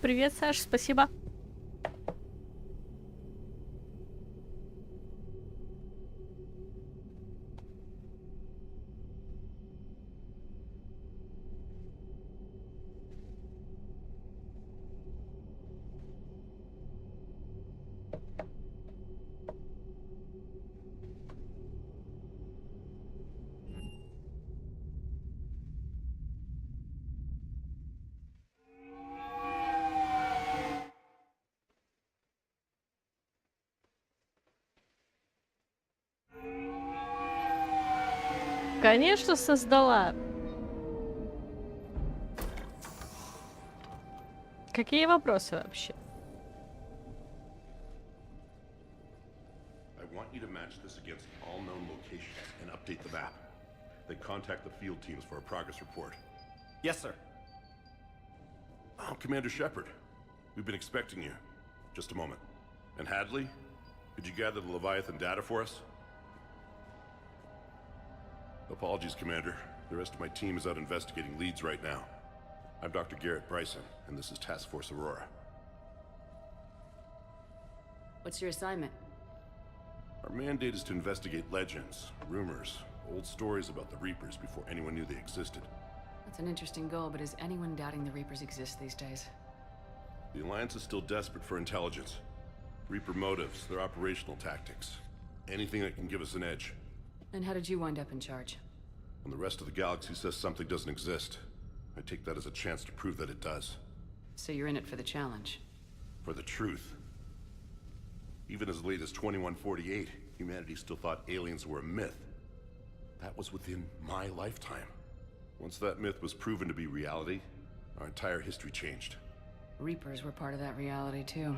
Привет, Саш, спасибо. Конечно, создала. Какие вопросы вообще? I want you to match this against all known locations and update the map. Then contact the field teams for a progress report. Yes, sir. I'm Commander Shepard. We've been expecting you. Just a moment. And Hadley, could you gather the Leviathan data for us? Apologies, Commander. The rest of my team is out investigating leads right now. I'm Dr. Garrett Bryson, and this is Task Force Aurora. What's your assignment? Our mandate is to investigate legends, rumors, old stories about the Reapers before anyone knew they existed. That's an interesting goal, but is anyone doubting the Reapers exist these days? The Alliance is still desperate for intelligence. Reaper motives, their operational tactics. Anything that can give us an edge. And how did you wind up in charge? When the rest of the galaxy says something doesn't exist, I take that as a chance to prove that it does. So you're in it for the challenge? For the truth. Even as late as 2148, humanity still thought aliens were a myth. That was within my lifetime. Once that myth was proven to be reality, our entire history changed. Reapers were part of that reality too.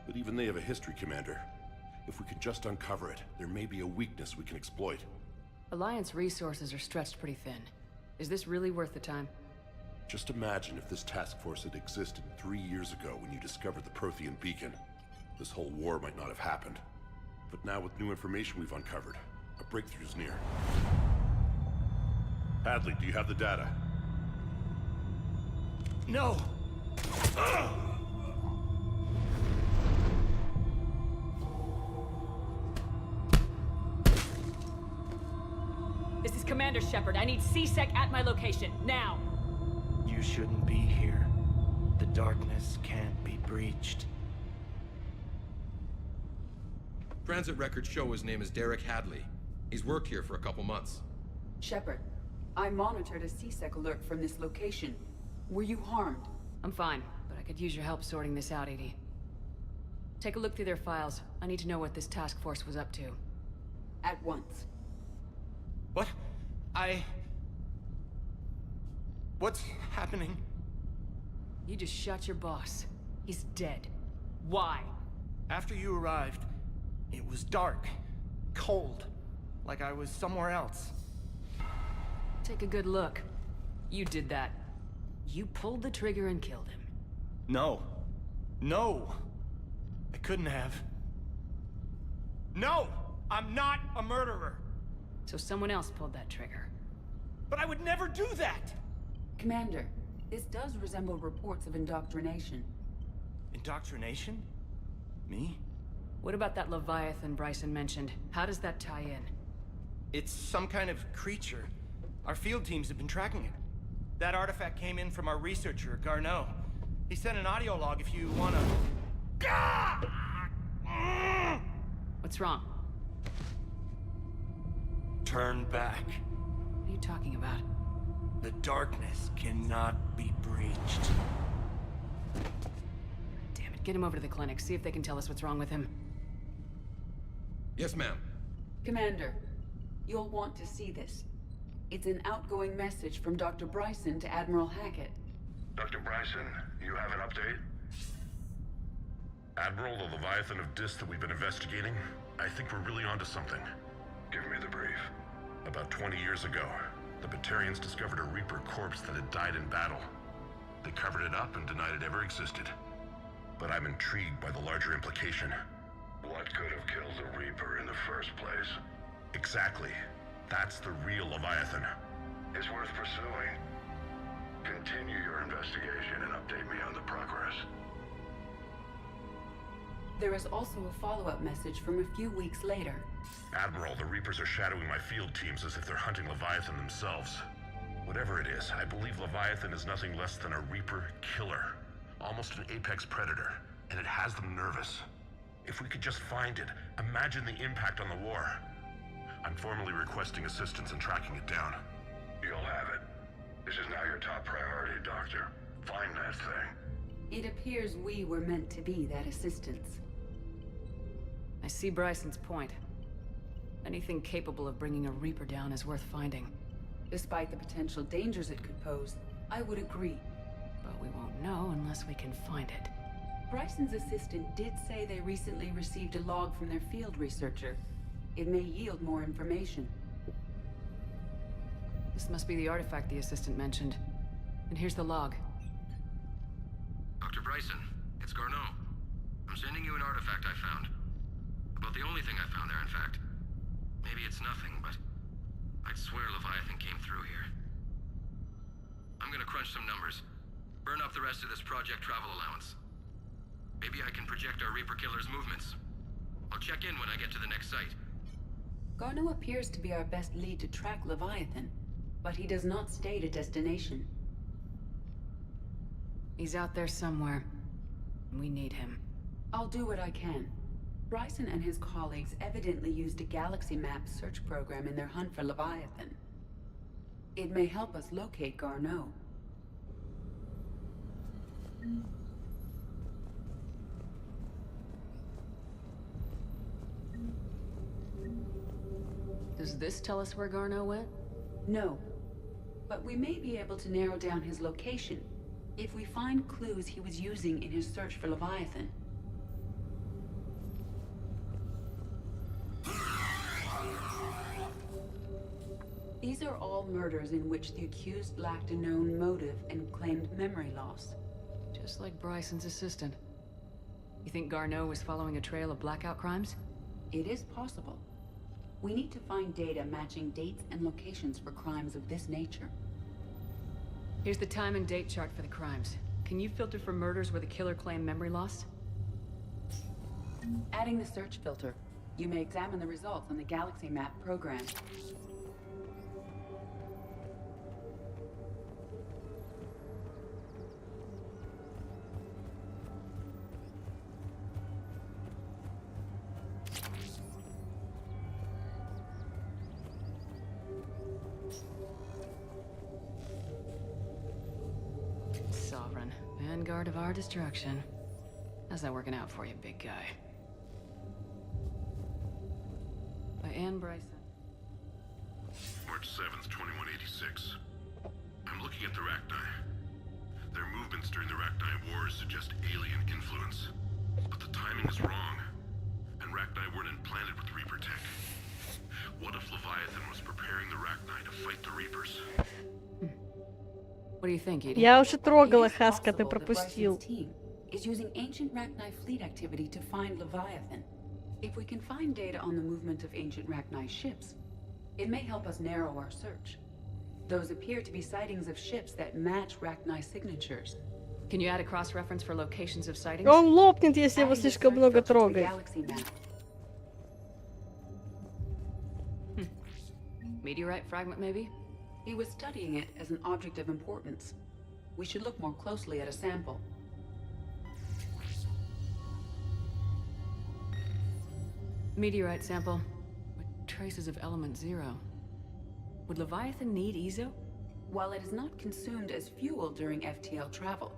But even they have a history, Commander. If we could just uncover it, there may be a weakness we can exploit. Alliance resources are stretched pretty thin. Is this really worth the time? Just imagine if this task force had existed 3 years ago when you discovered the Prothean beacon. This whole war might not have happened. But now with new information we've uncovered, a breakthrough's near. Hadley, do you have the data? No! This is Commander Shepard. I need CSEC at my location, now! You shouldn't be here. The darkness can't be breached. Transit records show his name is Derek Hadley. He's worked here for a couple months. Shepard, I monitored a CSEC alert from this location. Were you harmed? I'm fine, but I could use your help sorting this out, EDI. Take a look through their files. I need to know what this task force was up to. At once. What? What's happening? You just shot your boss. He's dead. Why? After you arrived, it was dark, cold, like I was somewhere else. Take a good look. You did that. You pulled the trigger and killed him. No. No! I couldn't have. No! I'm not a murderer! So someone else pulled that trigger. But I would never do that! Commander, this does resemble reports of indoctrination. Indoctrination? Me? What about that Leviathan Bryson mentioned? How does that tie in? It's some kind of creature. Our field teams have been tracking it. That artifact came in from our researcher, Garneau. He sent an audio log if you wanna... What's wrong? Turn back. What are you talking about? The darkness cannot be breached. Damn it, get him over to the clinic. See if they can tell us what's wrong with him. Yes, ma'am. Commander, you'll want to see this. It's an outgoing message from Dr. Bryson to Admiral Hackett. Dr. Bryson, you have an update? Admiral, the Leviathan of Dis that we've been investigating, I think we're really onto something. Give me the brief. About 20 years ago, the Batarians discovered a Reaper corpse that had died in battle. They covered it up and denied it ever existed. But I'm intrigued by the larger implication. What could have killed the Reaper in the first place? Exactly. That's the real Leviathan. It's worth pursuing. Continue your investigation. investigation and update me on the progress. There is also a follow-up message from a few weeks later. Admiral, the Reapers are shadowing my field teams as if they're hunting Leviathan themselves. Whatever it is, I believe Leviathan is nothing less than a Reaper killer. Almost an apex predator, and it has them nervous. If we could just find it, imagine the impact on the war. I'm formally requesting assistance in tracking it down. You'll have it. This is now your top priority, Doctor. Find that thing. It appears we were meant to be that assistance. I see Bryson's point. Anything capable of bringing a Reaper down is worth finding. Despite the potential dangers it could pose, I would agree. But we won't know unless we can find it. Bryson's assistant did say they recently received a log from their field researcher. It may yield more information. This must be the artifact the assistant mentioned. And here's the log. Dr. Bryson, it's Garneau. I'm sending you an artifact I found. About the only thing I found there, in fact. Maybe it's nothing, but I'd swear Leviathan came through here. I'm gonna crunch some numbers. Burn up the rest of this project travel allowance. Maybe I can project our Reaper killer's movements. I'll check in when I get to the next site. Garneau appears to be our best lead to track Leviathan, but he does not state a destination. He's out there somewhere. We need him. I'll do what I can. Bryson and his colleagues evidently used a galaxy map search program in their hunt for Leviathan. It may help us locate Garneau. Does this tell us where Garneau went? No, but we may be able to narrow down his location if we find clues he was using in his search for Leviathan. These are all murders in which the accused lacked a known motive and claimed memory loss. Just like Bryson's assistant. You think Garneau was following a trail of blackout crimes? It is possible. We need to find data matching dates and locations for crimes of this nature. Here's the time and date chart for the crimes. Can you filter for murders where the killer claimed memory loss? Adding the search filter, you may examine the results on the Galaxy Map program. Sovereign, vanguard of our destruction. How's that working out for you, big guy? By Anne Bryson. March 7th, 2186. I'm looking at the Rachni. Their movements during the Rachni Wars suggest alien influence. But the timing is wrong. And Rachni weren't implanted with Reaper tech. What if Leviathan was preparing the Rachni to fight the Reapers? What do you think, Edie? Я уже трогала It is Хаска, ты possible that пропустил. Bryson's team is using ancient Rachni fleet activity to find Leviathan. If we can find data on the movement of ancient Rachni ships, it may help us narrow our search. Those appear to be sightings of ships that match Rachni signatures. Can you add a cross-reference for locations of sightings? Он лопнет, если его Adding the слишком search много filter to the трогает. Galaxy Map. Meteorite fragment, maybe? He was studying it as an object of importance. We should look more closely at a sample. Meteorite sample with traces of element 0. Would Leviathan need Ezo? While it is not consumed as fuel during FTL travel,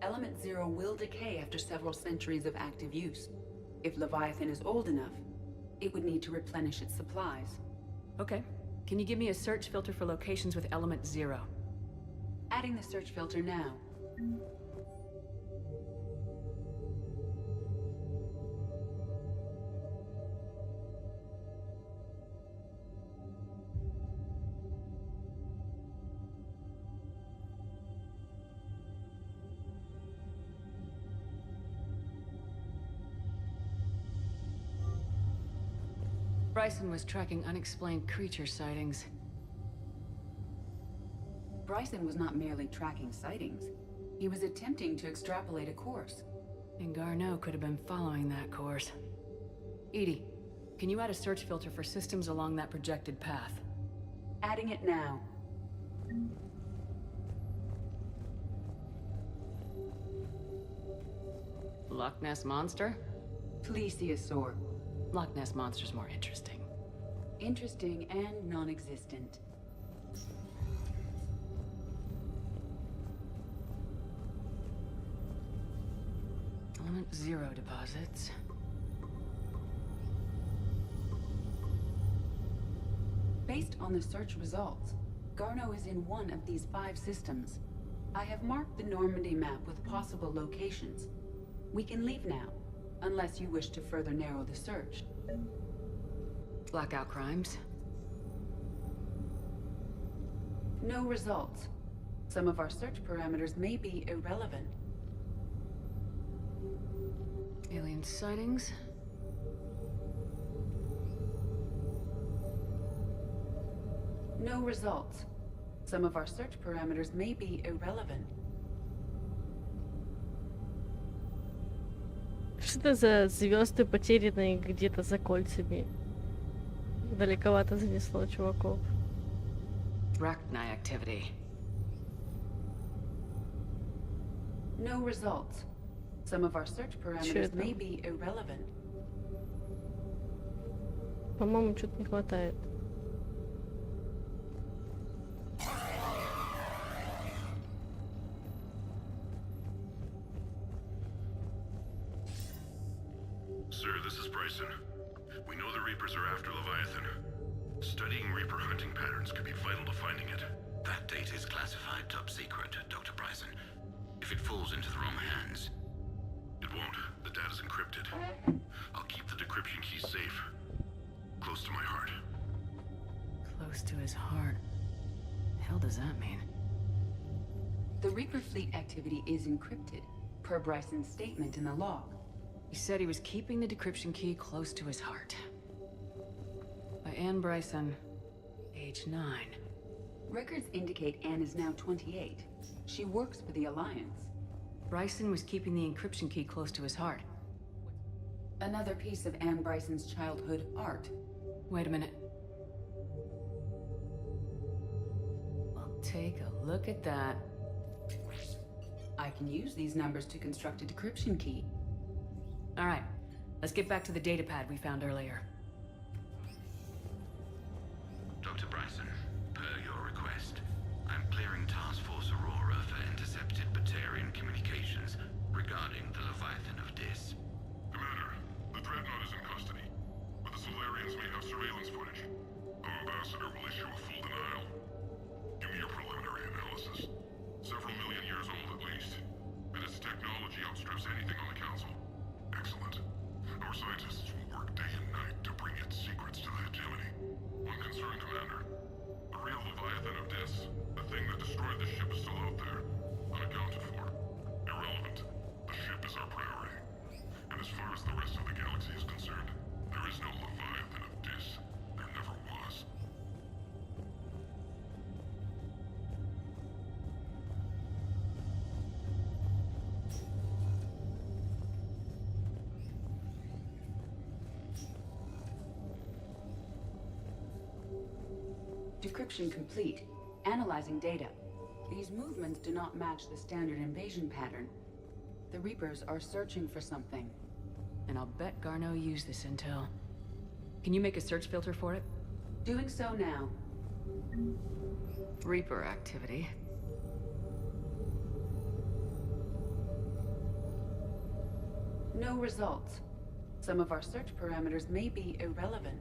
Element 0 will decay after several centuries of active use. If Leviathan is old enough, it would need to replenish its supplies. Okay. Can you give me a search filter for locations with element 0? Adding the search filter now. Bryson was tracking unexplained creature sightings. Bryson was not merely tracking sightings. He was attempting to extrapolate a course. And Garneau could have been following that course. Edie, can you add a search filter for systems along that projected path? Adding it now. Loch Ness Monster? Plesiosaur. Loch Ness Monster's more interesting. Interesting and non-existent. Element 0 deposits. Based on the search results, Garneau is in one of these 5 systems. I have marked the Normandy map with possible locations. We can leave now, unless you wish to further narrow the search. Blackout crimes. No results. Some of our search parameters may be irrelevant. Alien sightings. No results. Some of our search parameters may be irrelevant. Что это за звезды, потерянные где-то за кольцами? Далековато занесло чуваков. Rachni activity. No results. Some of our search parameters may be irrelevant. По-моему, что-то не хватает. Sir, this is Bryson. We know the Reapers are after Leviathan. Studying Reaper hunting patterns could be vital to finding it. That data is classified top secret, Dr. Bryson. If it falls into the wrong hands... It won't. The data's encrypted. I'll keep the decryption key safe. Close to my heart. Close to his heart. The hell does that mean? The Reaper fleet activity is encrypted, per Bryson's statement in the log. He said he was keeping the decryption key close to his heart. By Anne Bryson, age 9. Records indicate Anne is now 28. She works for the Alliance. Bryson was keeping the encryption key close to his heart. Another piece of Anne Bryson's childhood art. Wait a minute. Well, take a look at that. I can use these numbers to construct a decryption key. All right, let's get back to the datapad we found earlier. Dr. Bryson, per your request, I'm clearing Task Force Aurora for intercepted Batarian communications regarding the Leviathan of Dis. Commander, the Dreadnought is in custody, but the Solarians may have surveillance footage. Our ambassador will issue a full denial. Give me your preliminary analysis. Several million years old at least, and its technology outstrips anything on the Council. Excellent. Our scientists will work day and night to bring its secrets to the hegemony. One concern, Commander. The real Leviathan of Dis, the thing that destroyed the ship, is still out there, unaccounted for. Irrelevant. The ship is our priority. And as far as the rest of the galaxy is concerned, there is no Leviathan of Dis. There never was. Decryption complete. Analyzing data. These movements do not match the standard invasion pattern. The Reapers are searching for something. And I'll bet Garneau used this intel. Can you make a search filter for it? Doing so now. Reaper activity. No results. Some of our search parameters may be irrelevant.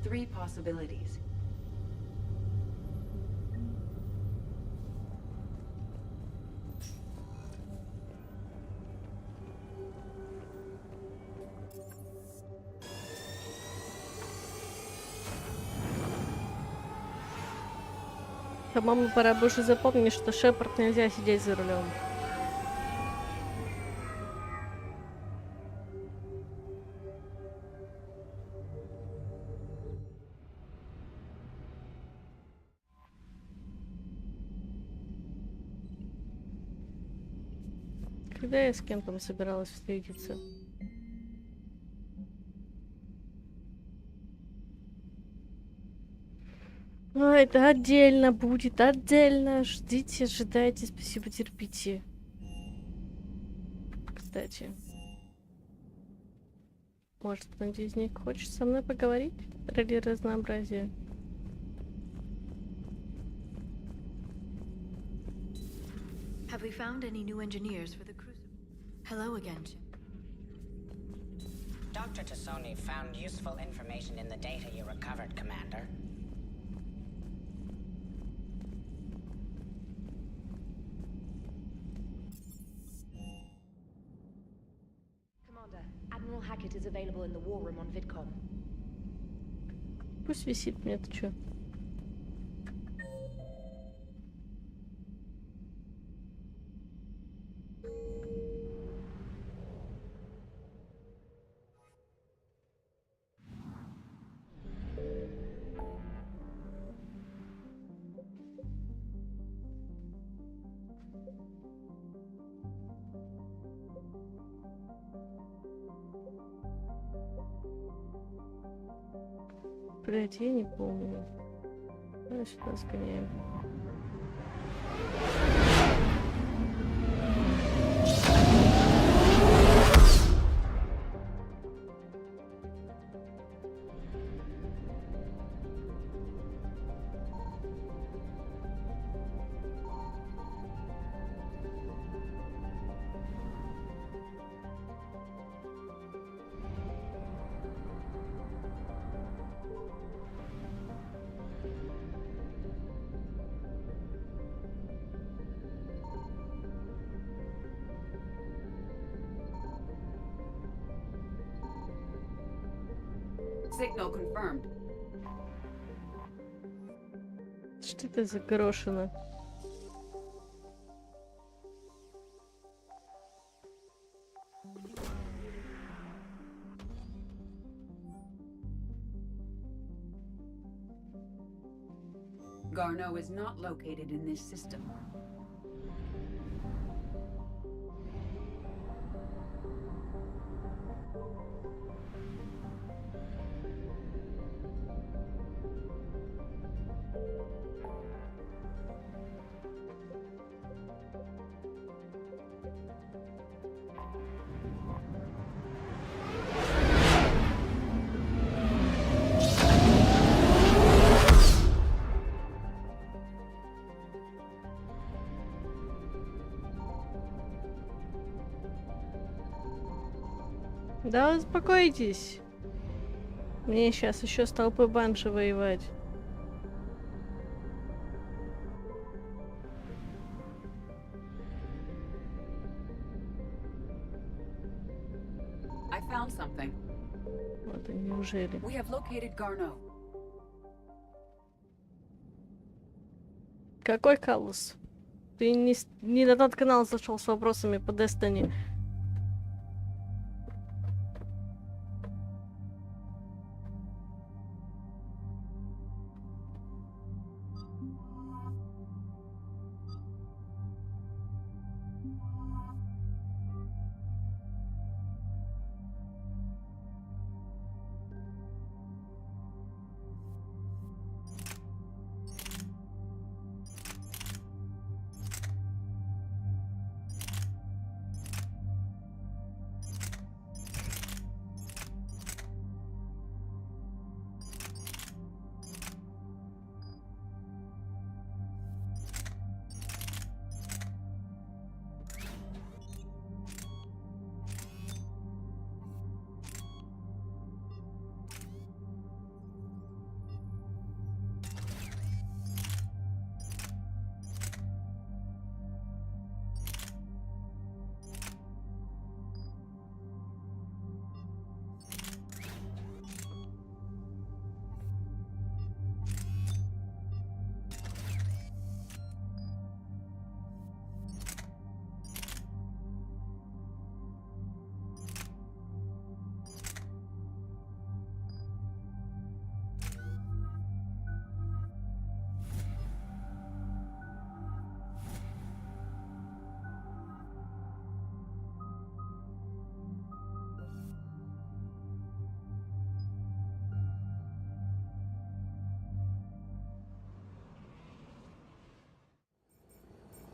Three possibilities. По-моему, пора бы уже запомнить, что Шепард нельзя сидеть за рулем. Когда я с кем там собиралась встретиться? А, это отдельно будет, отдельно. Ждите, ожидайте, спасибо, терпите. Кстати. Может, кто-нибудь из них хочет со мной поговорить? Ради разнообразия. Have we found any new engineers for the cruiser? Hello again, Jim. Dr. Tassoni found useful information in the data you recovered, Commander. Commander, Admiral Hackett is available in the war room on VidCom. Пусть висит, мне-то чё? Блять, я не помню. Давай сюда сгоняем. Signal confirmed. Что это за горошина? Garneau is not located in this system. Да успокойтесь. Мне сейчас еще с толпой банши воевать. I found something. Вот и неужели? We have located Garneau. Какой Калус? Ты не на тот канал зашел с вопросами по Destiny.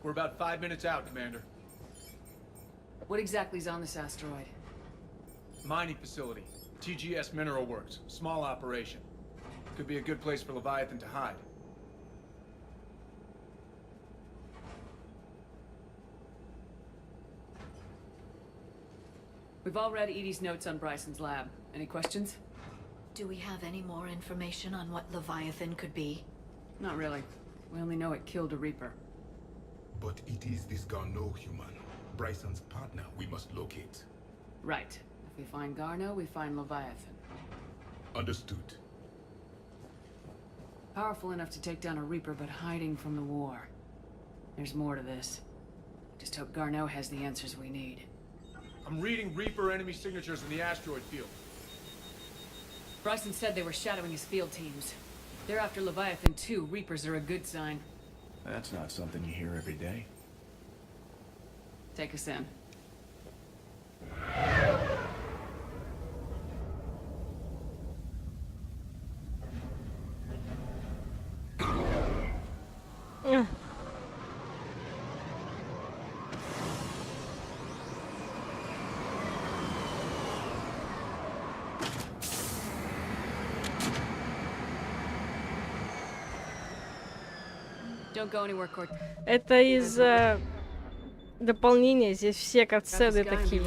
We're about 5 minutes out, Commander. What exactly is on this asteroid? Mining facility. TGS Mineral Works. Small operation. Could be a good place for Leviathan to hide. We've all read Edie's notes on Bryson's lab. Any questions? Do we have any more information on what Leviathan could be? Not really. We only know it killed a Reaper. But it is this Garneau human, Bryson's partner, we must locate. Right. If we find Garneau, we find Leviathan. Understood. Powerful enough to take down a Reaper, but hiding from the war. There's more to this. Just hope Garneau has the answers we need. I'm reading Reaper enemy signatures in the asteroid field. Bryson said they were shadowing his field teams. They're after Leviathan too. Reapers are a good sign. That's not something you hear every day. Take us in. Don't go anywhere, Court. Это из дополнения. Здесь все катсцены такие.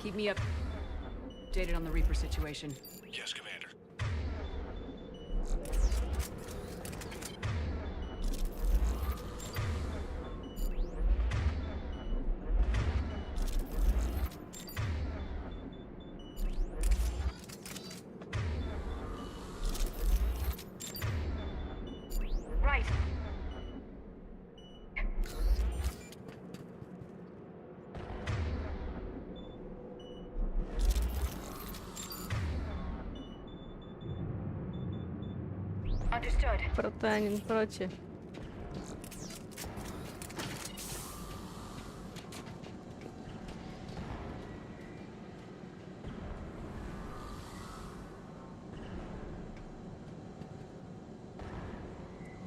Keep me updated on the Reaper situation. Yes, Commander. Right. Understood. Протанин, прочее.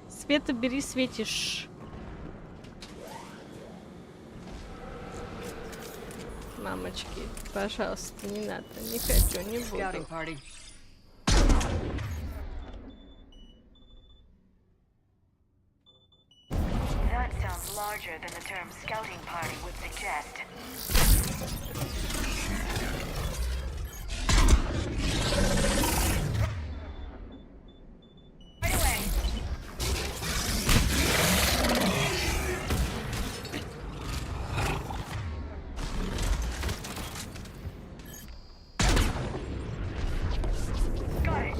Света, бери, светишь. Мамочки, пожалуйста, не надо. Не хочу, не буду. That sounds larger than the term scouting party would suggest. Right away. Got it.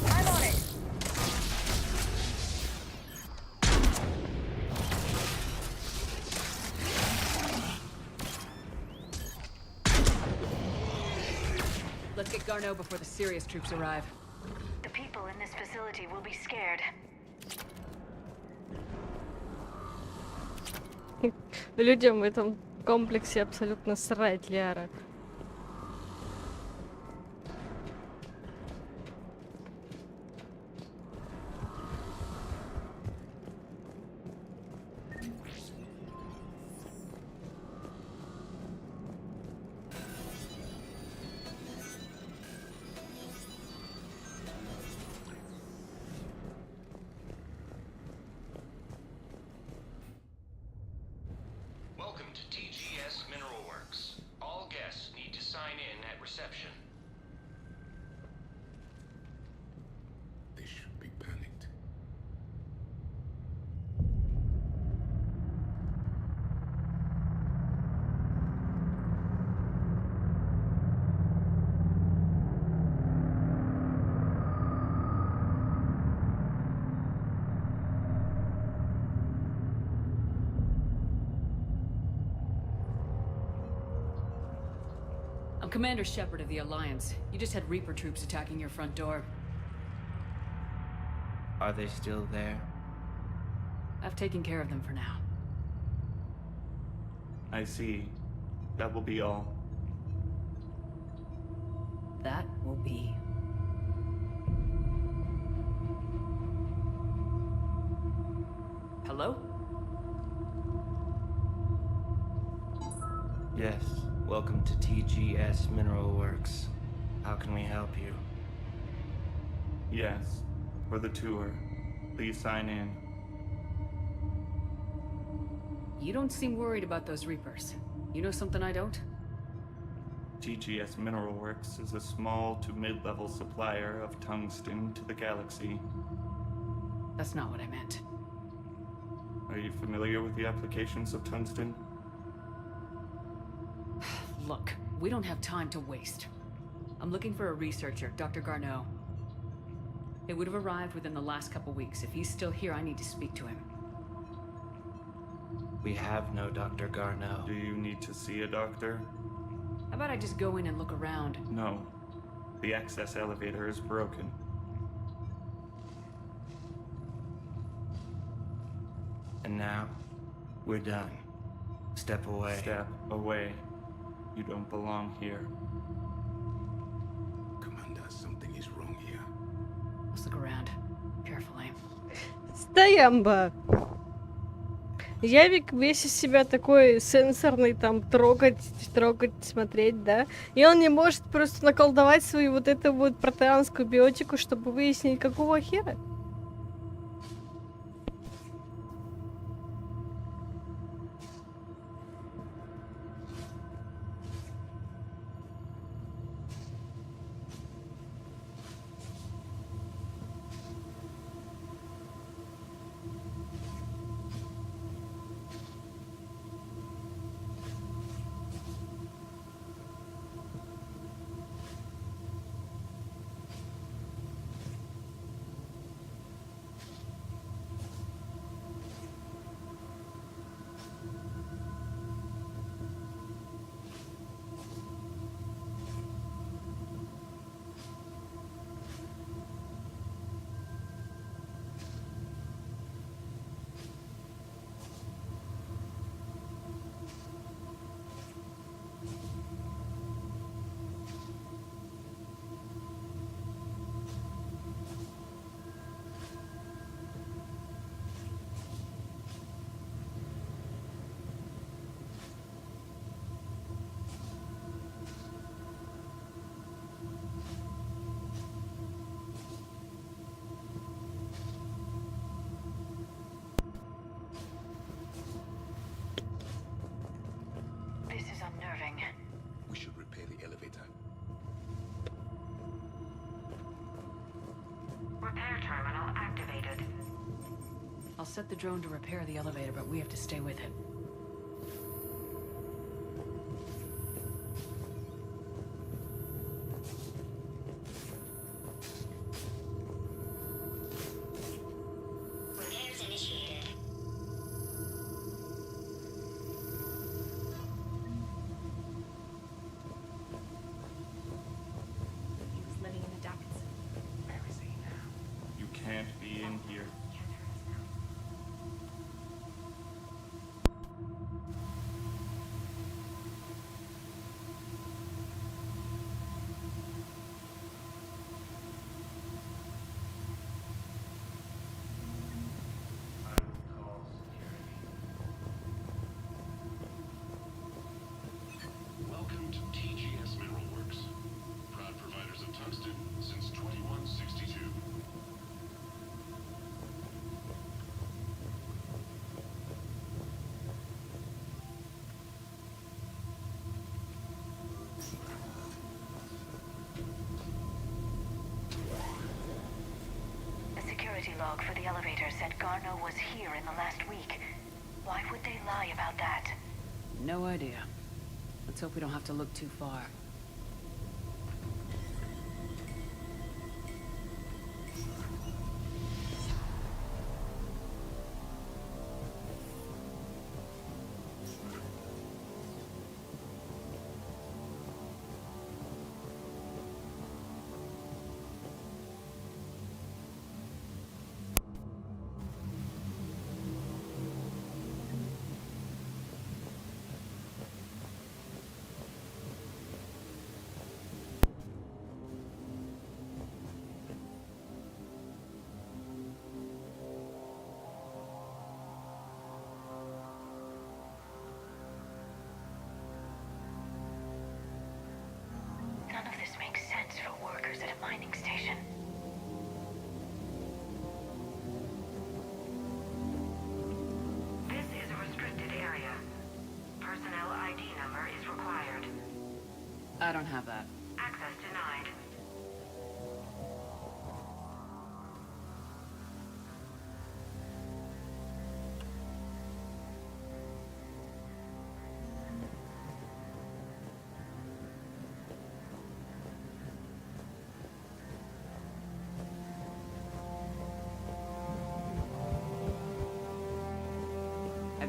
I'm on it. Let's get Garneau before the serious troops arrive. The people in this facility will be scared. Людям в этом комплексе абсолютно срать, Лиара. Welcome to TGS Mineral Works. All guests need to sign in at reception. They should be panicked. I'm Commander Shepard of the Alliance. You just had Reaper troops attacking your front door. Are they still there? I've taken care of them for now. I see. That will be all. That will be. Hello? Yes, welcome to TGS Mineral Works. How can we help you? Yes, for the tour. Please sign in. You don't seem worried about those Reapers. You know something I don't? TGS Mineral Works is a small to mid-level supplier of tungsten to the galaxy. That's not what I meant. Are you familiar with the applications of tungsten? Look, we don't have time to waste. I'm looking for a researcher, Dr. Garneau. It would have arrived within the last couple weeks. If he's still here, I need to speak to him. We have no Dr. Garneau. Do you need to see a doctor? How about I just go in and look around? No. The access elevator is broken. And now, we're done. Step away. Step away. You don't belong here. Commander, something is wrong here. Let's look around. Carefully. Стоямба! Явик весь из себя такой сенсорный, там, трогать, смотреть, да? И он не может просто наколдовать свою вот эту вот протеанскую биотику, чтобы выяснить, какого хера? We should repair the elevator. Repair terminal activated. I'll set the drone to repair the elevator, but we have to stay with it. You can't be in here. Welcome to TGS Mineral Works. Proud providers of tungsten since 2162. A security log for the elevator said Garneau was here in the last week. Why would they lie about that? No idea. Let's hope we don't have to look too far.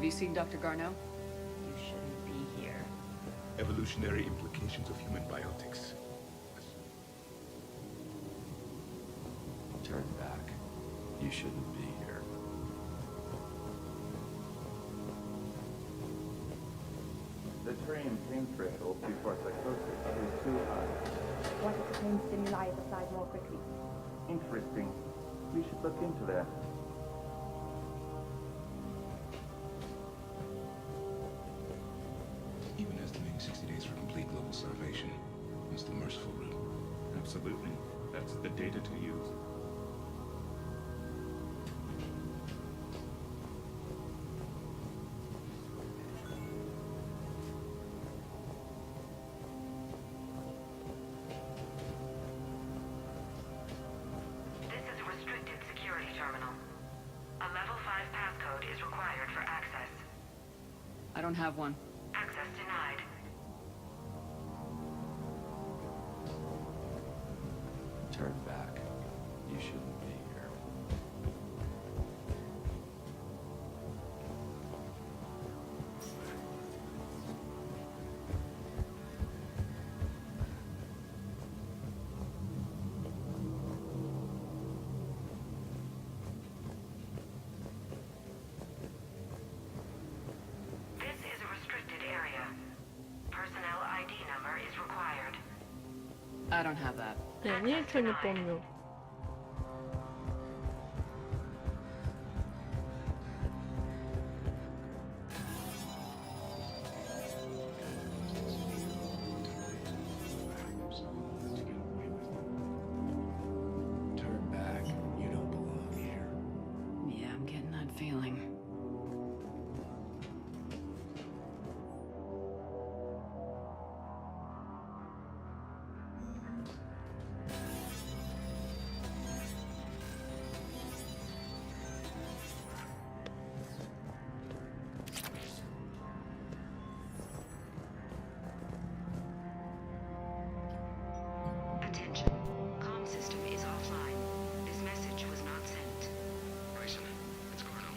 you seen Dr. Garneau? You shouldn't be here. Evolutionary implications of human biotics. Turn back. You shouldn't be here. The train pain threshold before psychosis is too high. What if the pain stimuli is applied more quickly? Interesting. We should look into that. Even estimating 60 days for complete global starvation is the merciful route. Absolutely. That's the data to use. This is a restricted security terminal. A level 5 passcode is required for access. I don't have one. Access denied. Turn back. You shouldn't be here. This is a restricted area. Personnel ID number is required. I don't have that. Я ничего не помню. Turn back. You don't belong here. Yeah, I'm getting that feeling. Attention. Comm system is offline. This message was not sent. Bryson, it's Garneau.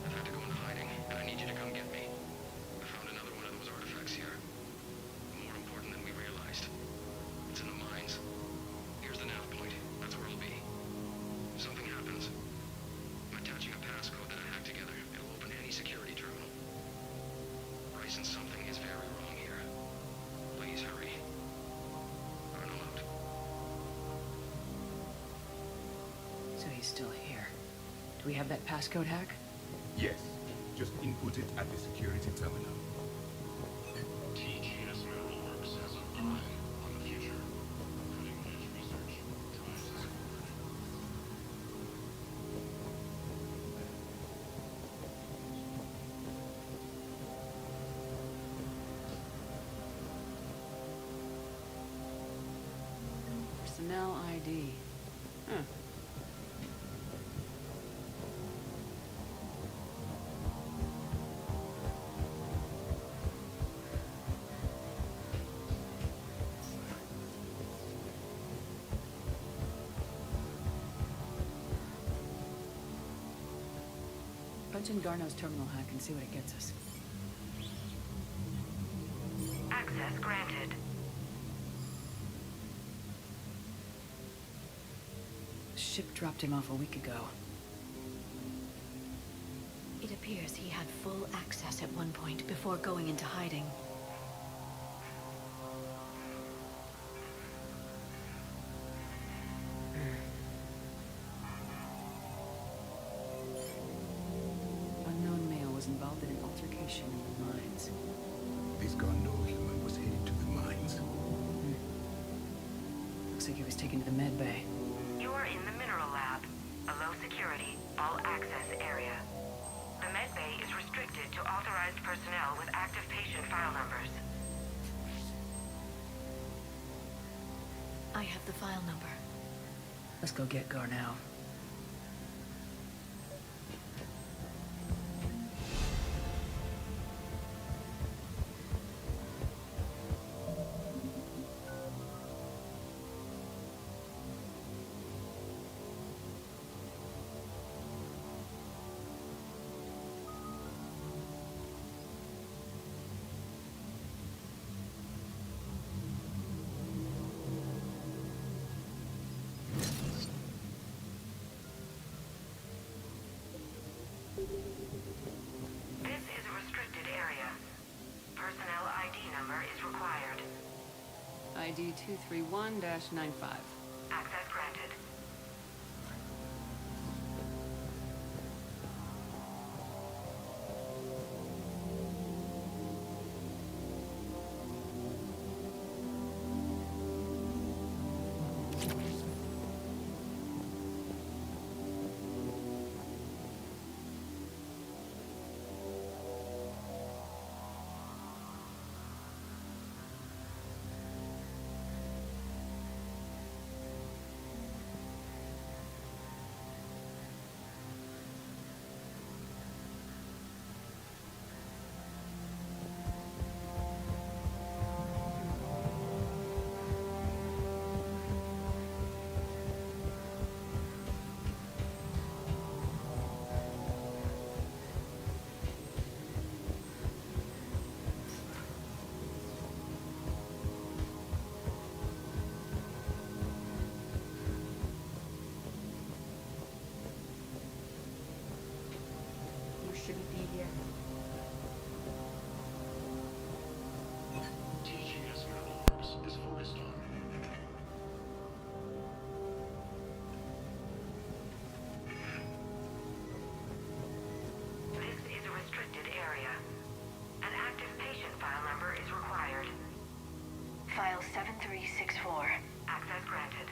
I've had to go into hiding, and I need you to come get me. I found another one of those artifacts here. More important than we realized. It's in the mines. Here's the nav point. That's where I'll be. If something happens, I'm attaching a passcode that I hacked together. It'll open any security terminal. Bryson, something is very wrong here. Please hurry. Garneau out. So he's still here. Do we have that passcode hack? Yes. Just input it at the security terminal. TGS Mineral Works has an eye on the future. Cutting-edge research. Times is Personnel ID. Huh. Punch in Garneau's terminal hack and see what it gets us. Access granted. The ship dropped him off a week ago. It appears he had full access at one point before going into hiding. Unknown male was involved in an altercation in the mines. This Garneau human was headed to the mines. Looks like he was taken to the med bay. You are in the mineral lab, a low security, all access area. The med bay is restricted to authorized personnel with active patient file numbers. I have the file number. Let's go get Garneau. ID 231-95. Access granted. Shouldn't be here. TGS Mineral Works is focused on. This is a restricted area. An active patient file number is required. File 7364. Access granted.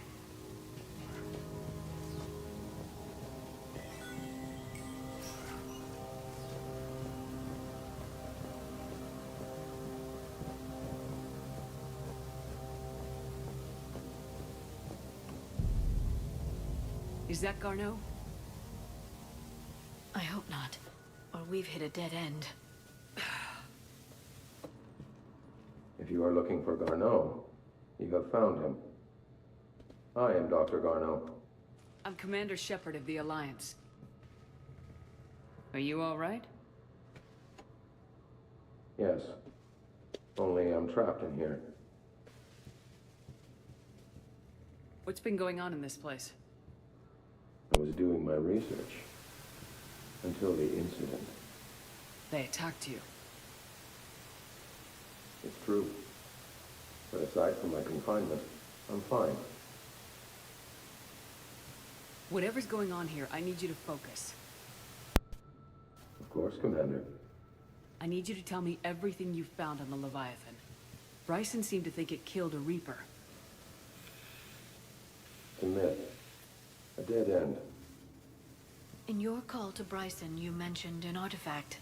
Is that Garneau? I hope not. Or we've hit a dead end. If you are looking for Garneau, you have found him. I am Dr. Garneau. I'm Commander Shepard of the Alliance. Are you all right? Yes. Only I'm trapped in here. What's been going on in this place? I was doing my research. Until the incident. They attacked you. It's true. But aside from my confinement, I'm fine. Whatever's going on here, I need you to focus. Of course, Commander. I need you to tell me everything you found on the Leviathan. Bryson seemed to think it killed a Reaper. It's a myth. A dead end. In your call to Bryson, you mentioned an artifact.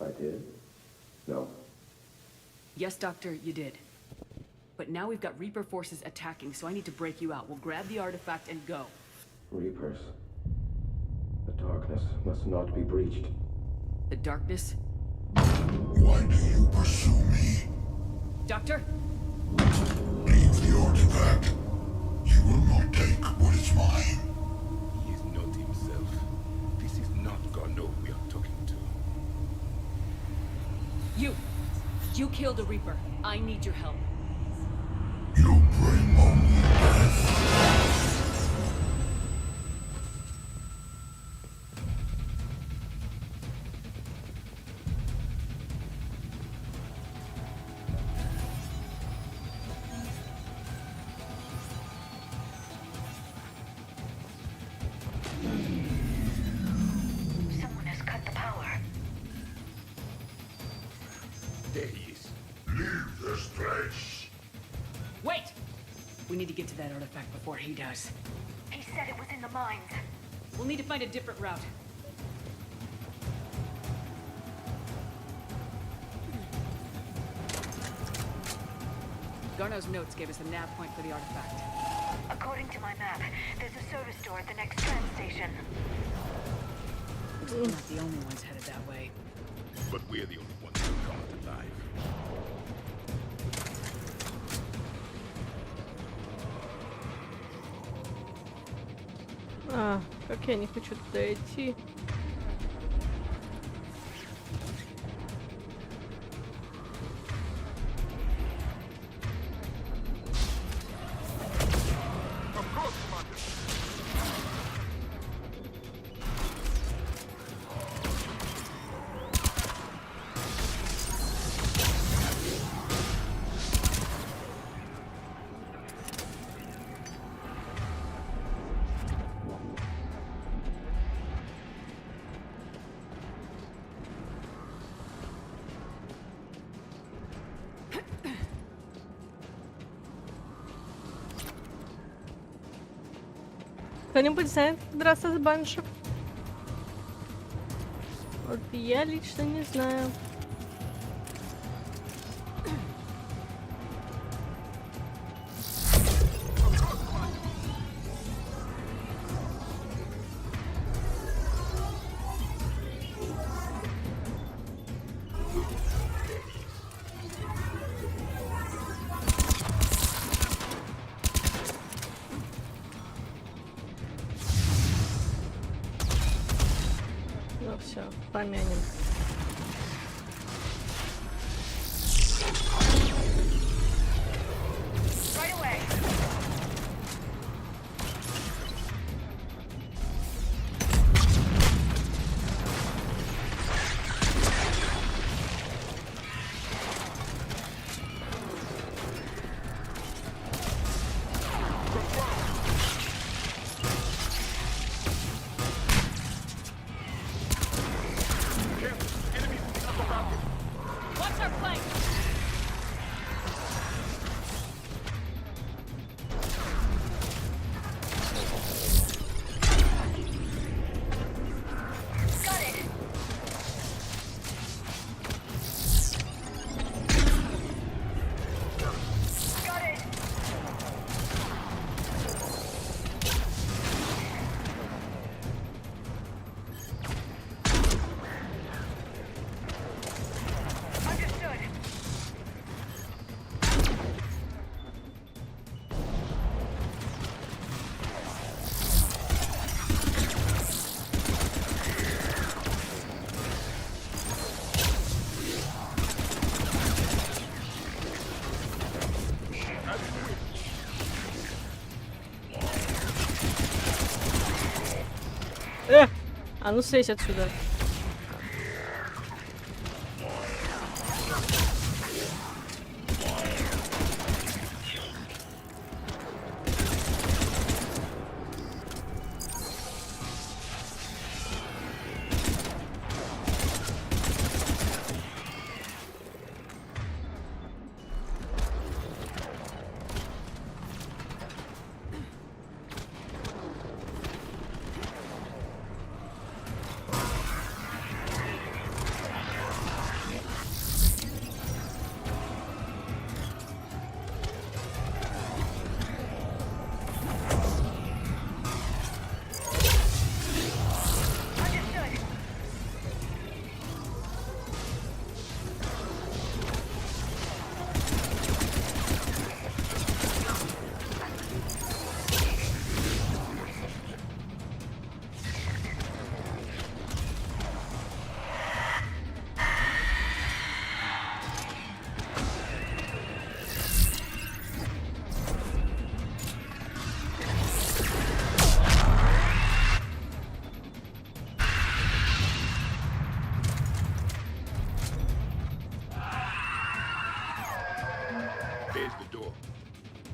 I did? No. Yes, Doctor, you did. But now we've got Reaper forces attacking, so I need to break you out. We'll grab the artifact and go. Reapers. The darkness must not be breached. The darkness? Why do you pursue me? Doctor? Leave the artifact. You will not take what is mine. He is not himself. This is not Garneau we are talking to. You killed a Reaper. I need your help. You bring only death. Someone has cut the power. There he is. Leave this place. Wait! We need to get to that artifact before he does. He said it was in the mines. We'll need to find a different route. Garneau's notes gave us a nav point for the artifact. According to my map, there's a service door at the next tram station. Looks like we're not the only ones headed that way. But we're the only ones who come out alive. Как я не хочу туда идти. Кто-нибудь знает, как драться с банши? Вот я лично не знаю. Ну все, помянем. А ну слезь отсюда.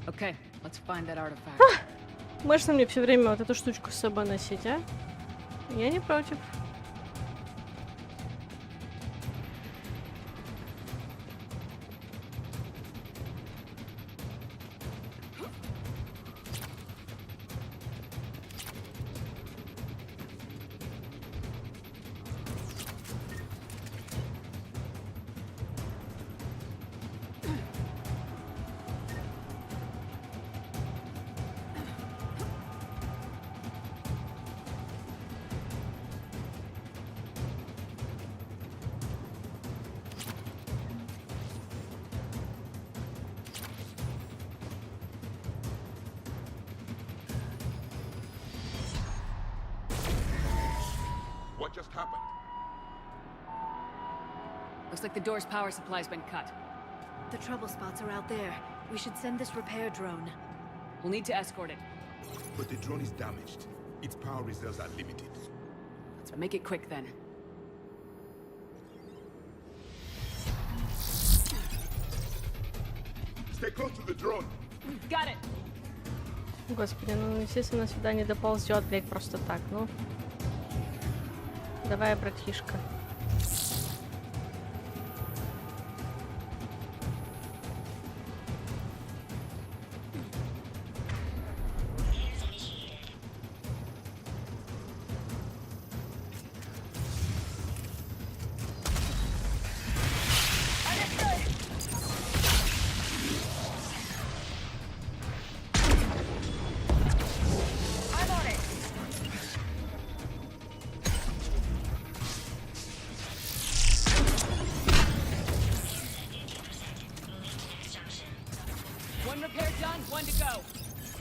Okay, let's find that artifact. Можно мне все время вот эту штучку с собой носить, а? Я не против. What just happened? Looks like the door's power supply's been cut. The trouble spots are out there. We should send this repair drone. We'll need to escort it. But the drone is damaged. Its power reserves are limited. Let's make it quick then. Stay close to the drone. Got it. Господи, ну естественно сюда не доползет, блядь, просто так, ну. Давай, братишка.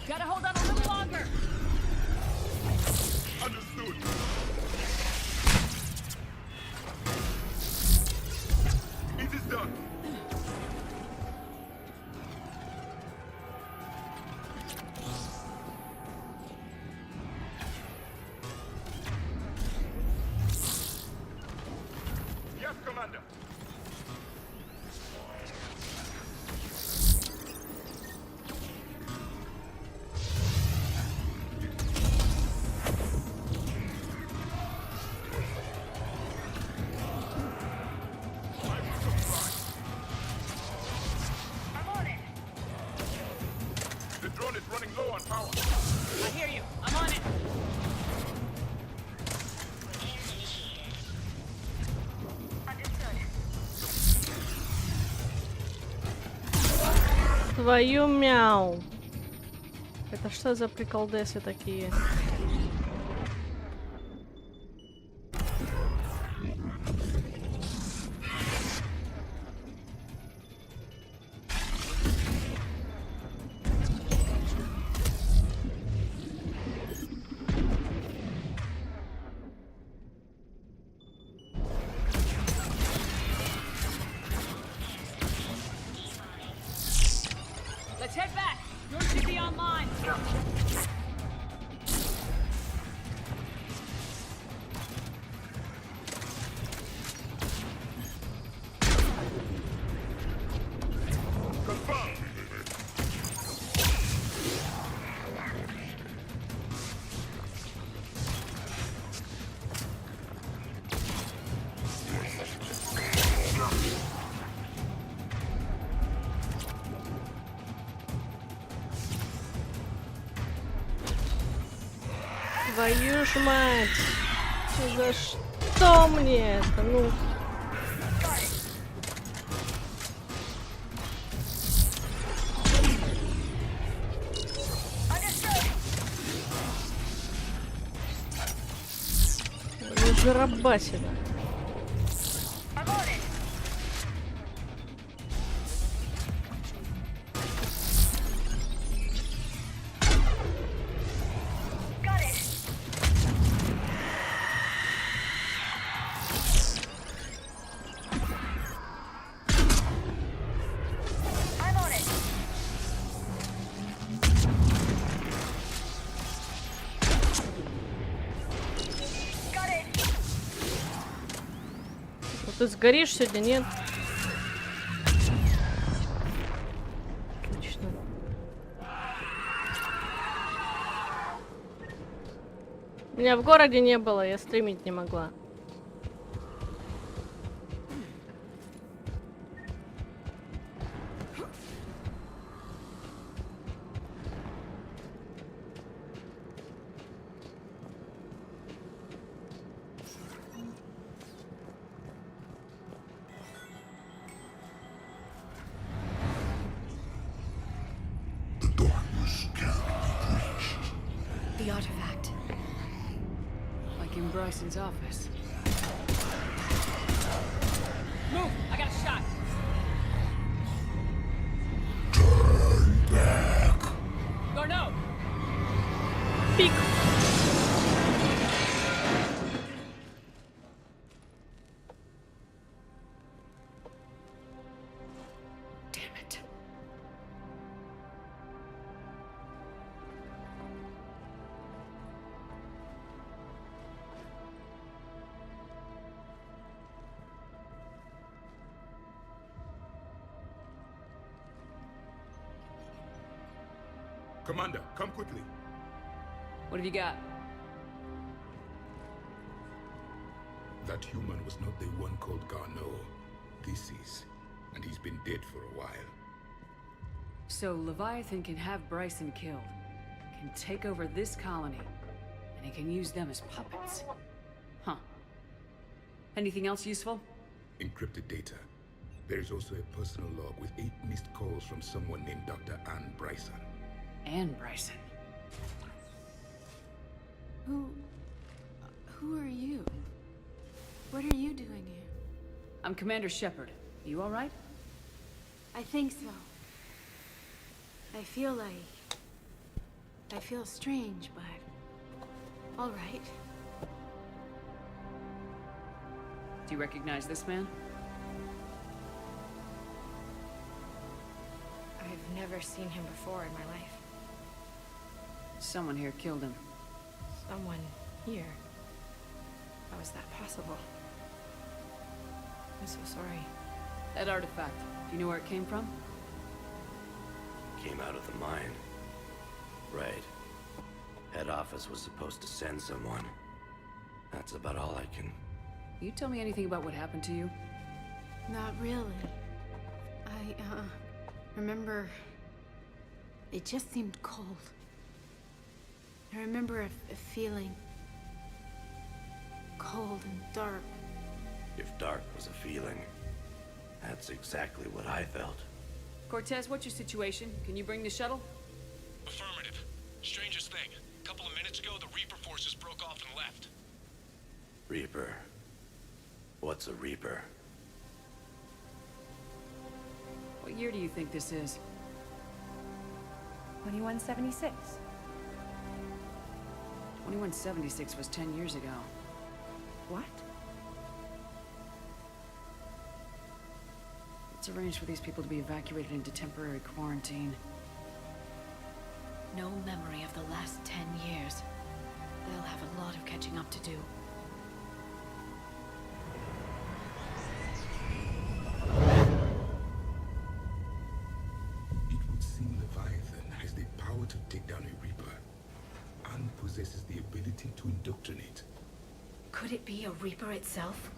Gotta hold on a little longer. Understood. It is done. Yes, Commander. The drone is running low on power. I hear you. I'm on it. Твою мяу. Это что за приколдесы такие? Let's head back. Yours should be online. Твою ж мать! За что мне это? Ну. Зарабасина. Ты сгоришь сегодня, нет? Отлично. Меня в городе не было, я стримить не могла. The artifact. Like in Bryson's office. Move! I got a shot. Turn back. Garneau! Пик. Damn it. Commander, come quickly. What have you got? That human was not the one called Garneau. This is. And he's been dead for a while. So Leviathan can have Bryson killed, can take over this colony, and he can use them as puppets. Huh. Anything else useful? Encrypted data. There is also a personal log with 8 missed calls from someone named Dr. Anne Bryson. Anne Bryson. Who are you? What are you doing here? I'm Commander Shepard. You all right? I think so. I feel like I feel strange, but all right. Do you recognize this man? I've never seen him before in my life. Someone here killed him. Someone here? How is that possible? I'm so sorry. That artifact, do you know where it came from? Came out of the mine. Right. Head office was supposed to send someone. That's about all I can... You tell me anything about what happened to you? Not really. I, remember... It just seemed cold. I remember a feeling... cold and dark. If dark was a feeling, that's exactly what I felt. Cortez, what's your situation? Can you bring the shuttle? Affirmative. Strangest thing. A couple of minutes ago, the Reaper forces broke off and left. Reaper. What's a Reaper? What year do you think this is? 2176. 2176 was 10 years ago. What? Let's arrange for these people to be evacuated into temporary quarantine. No memory of the last 10 years. They'll have a lot of catching up to do. It would seem Leviathan has the power to take down a Reaper, and possesses the ability to indoctrinate. Could it be a Reaper itself?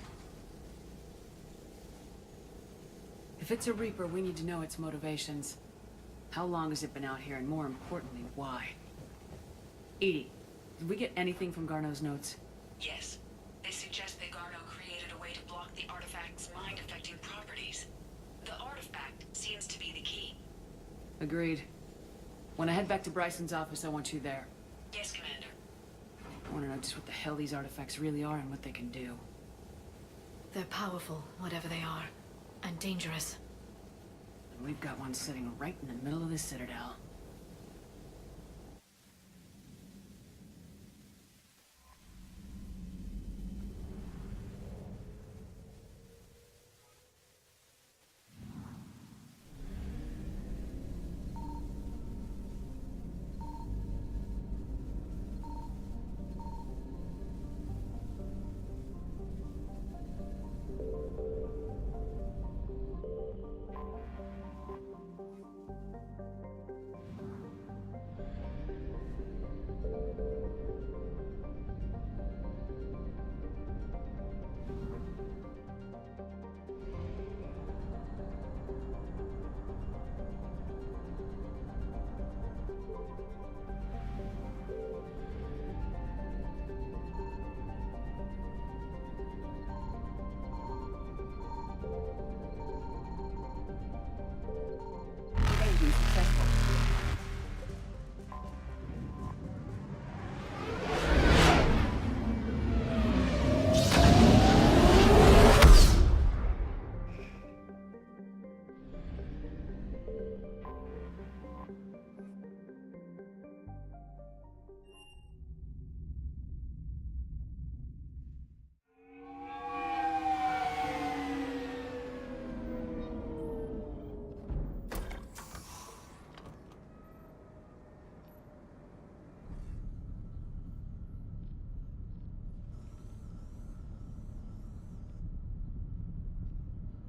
If it's a Reaper, we need to know its motivations. How long has it been out here, and more importantly, why? Edie, did we get anything from Garneau's notes? Yes. They suggest that Garneau created a way to block the artifact's mind-affecting properties. The artifact seems to be the key. Agreed. When I head back to Bryson's office, I want you there. Yes, Commander. I want to know just what the hell these artifacts really are and what they can do. They're powerful, whatever they are. And dangerous. And we've got one sitting right in the middle of the Citadel.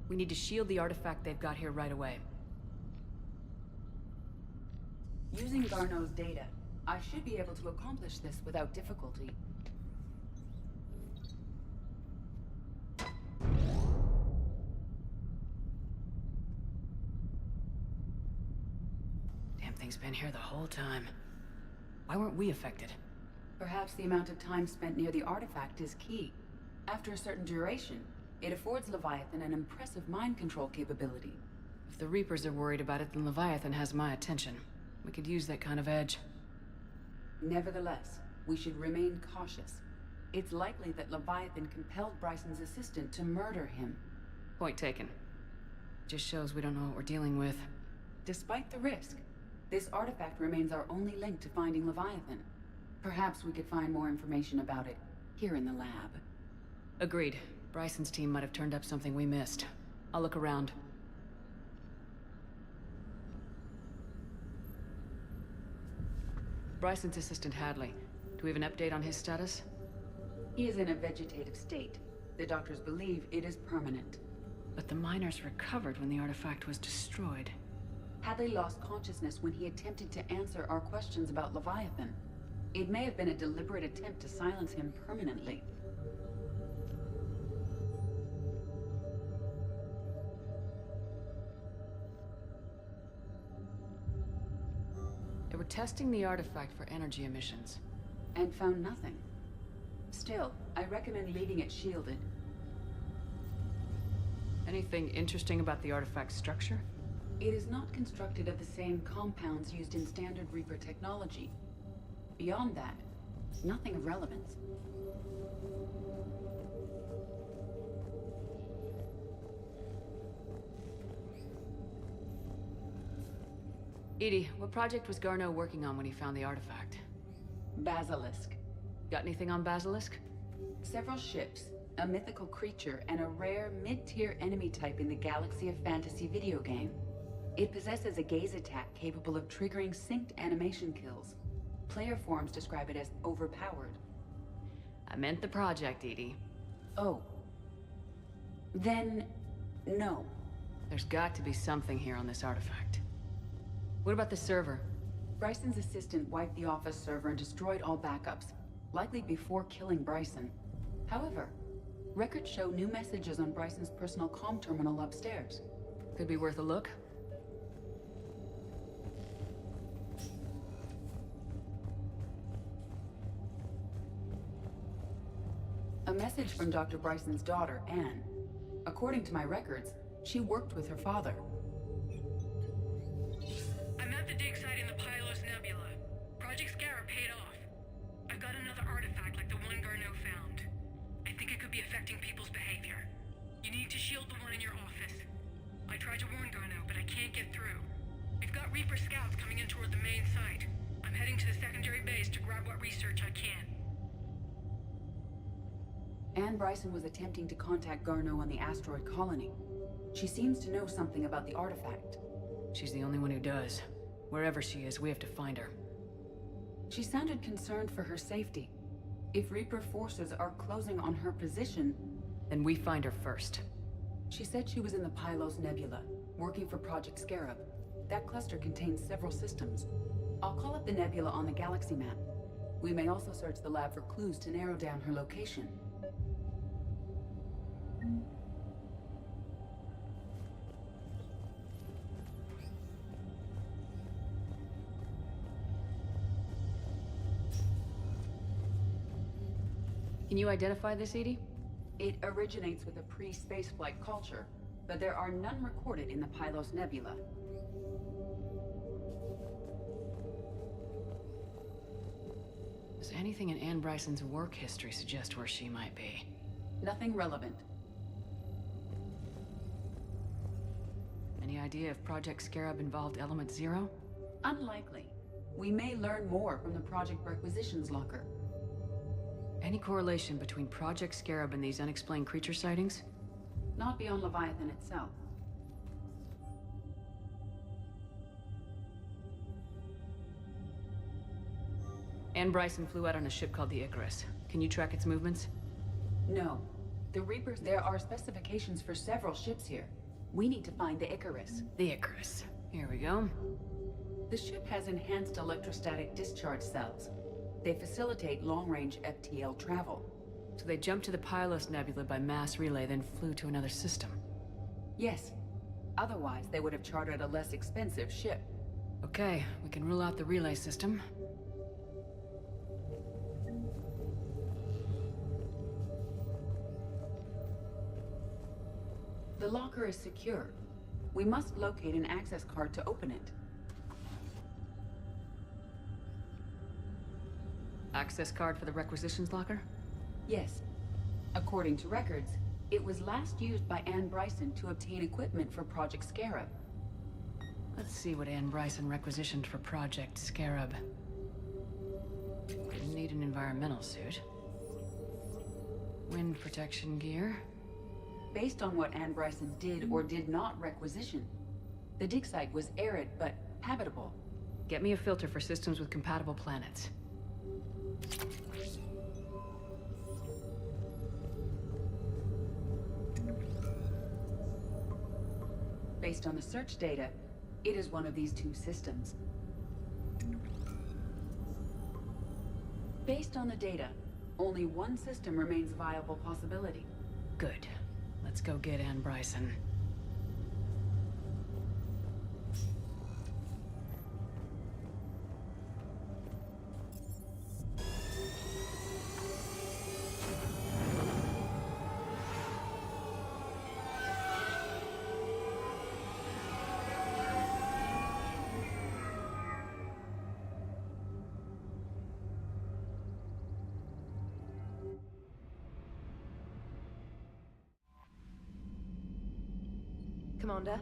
We need to shield the artifact they've got here right away. Using Garneau's data, I should be able to accomplish this without difficulty. Damn thing's been here the whole time. Why weren't we affected? Perhaps the amount of time spent near the artifact is key. After a certain duration, it affords Leviathan an impressive mind control capability. If the Reapers are worried about it, then Leviathan has my attention. We could use that kind of edge. Nevertheless, we should remain cautious. It's likely that Leviathan compelled Bryson's assistant to murder him. Point taken. Just shows we don't know what we're dealing with. Despite the risk, This artifact remains our only link to finding Leviathan. Perhaps we could find more information about it here in the lab. Agreed. Bryson's team might have turned up something we missed. I'll look around. Bryson's assistant Hadley. Do we have an update on his status? He is in a vegetative state. The doctors believe it is permanent. But the miners recovered when the artifact was destroyed. Hadley lost consciousness when he attempted to answer our questions about Leviathan. It may have been a deliberate attempt to silence him permanently. They were testing the artifact for energy emissions. And found nothing. Still, I recommend leaving it shielded. Anything interesting about the artifact's structure? It is not constructed of the same compounds used in standard Reaper technology. Beyond that, nothing of relevance. Edie, what project was Garneau working on when he found the artifact? Basilisk. Got anything on Basilisk? Several ships, a mythical creature, and a rare mid-tier enemy type in the Galaxy of Fantasy video game. It possesses a gaze attack capable of triggering synced animation kills. Player forums describe it as overpowered. I meant the project, Edie. Oh. Then, no. There's got to be something here on this artifact. What about the server? Bryson's assistant wiped the office server and destroyed all backups, likely before killing Bryson. However, records show new messages on Bryson's personal comm terminal upstairs. Could be worth a look. A message from Dr. Bryson's daughter, Anne. According to my records, she worked with her father. I'm at the dig site in the Pylos Nebula. Project Scarab paid off. I've got another artifact like the one Garneau found. I think it could be affecting people's behavior. You need to shield the one in your office. I tried to warn Garneau, but I can't get through. We've got Reaper scouts coming in toward the main site. I'm heading to the secondary base to grab what research I can. Anne Bryson was attempting to contact Garneau on the asteroid colony. She seems to know something about the artifact. She's the only one who does. Wherever she is, we have to find her. She sounded concerned for her safety. If Reaper forces are closing on her position... Then we find her first. She said she was in the Pylos Nebula, working for Project Scarab. That cluster contains several systems. I'll call up the nebula on the galaxy map. We may also search the lab for clues to narrow down her location. Can you identify this, Edie? It originates with a pre-spaceflight culture, but there are none recorded in the Pylos Nebula. Does anything in Anne Bryson's work history suggest where she might be? Nothing relevant. Any idea if Project Scarab involved Element Zero? Unlikely. We may learn more from the Project Requisitions Locker. Any correlation between Project Scarab and these unexplained creature sightings? Not beyond Leviathan itself. Anne Bryson flew out on a ship called the Icarus. Can you track its movements? No. The Reapers, there are specifications for several ships here. We need to find the Icarus. The Icarus. Here we go. The ship has enhanced electrostatic discharge cells. They facilitate long-range FTL travel. So they jumped to the Pylos Nebula by mass relay, then flew to another system? Yes. Otherwise, they would have chartered a less expensive ship. Okay, we can rule out the relay system. The locker is secure. We must locate an access card to open it. Access card for the requisitions locker? Yes. According to records, it was last used by Anne Bryson to obtain equipment for Project Scarab. Let's see what Anne Bryson requisitioned for Project Scarab. Didn't need an environmental suit. Wind protection gear. Based on what Anne Bryson did or did not requisition, the dig site was arid but habitable. Get me a filter for systems with compatible planets. Based on the search data, it is one of these two systems. Based on the data, only one system remains a viable possibility. Good. Let's go get Anne Bryson. Commander?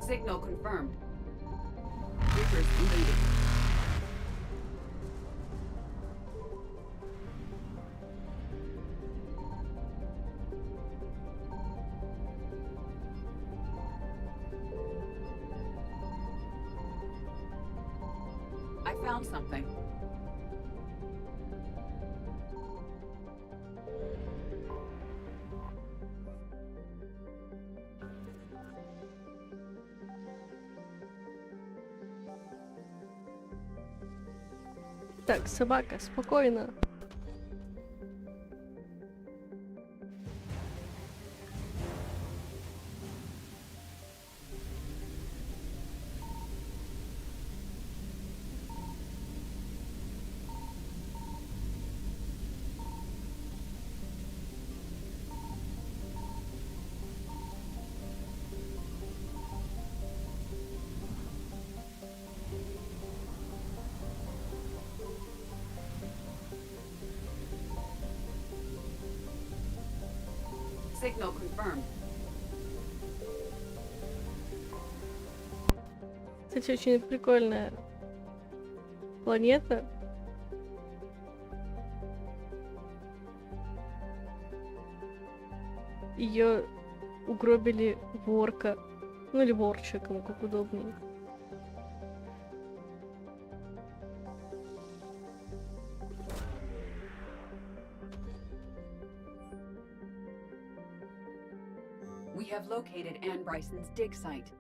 Signal confirmed. Reapers invaded. I found something. Так, собака, спокойно. Signal confirmed. Кстати, очень прикольная планета. Ее угробили ворка. Ну или ворча, кому как удобнее. We have located Anne Bryson's dig site.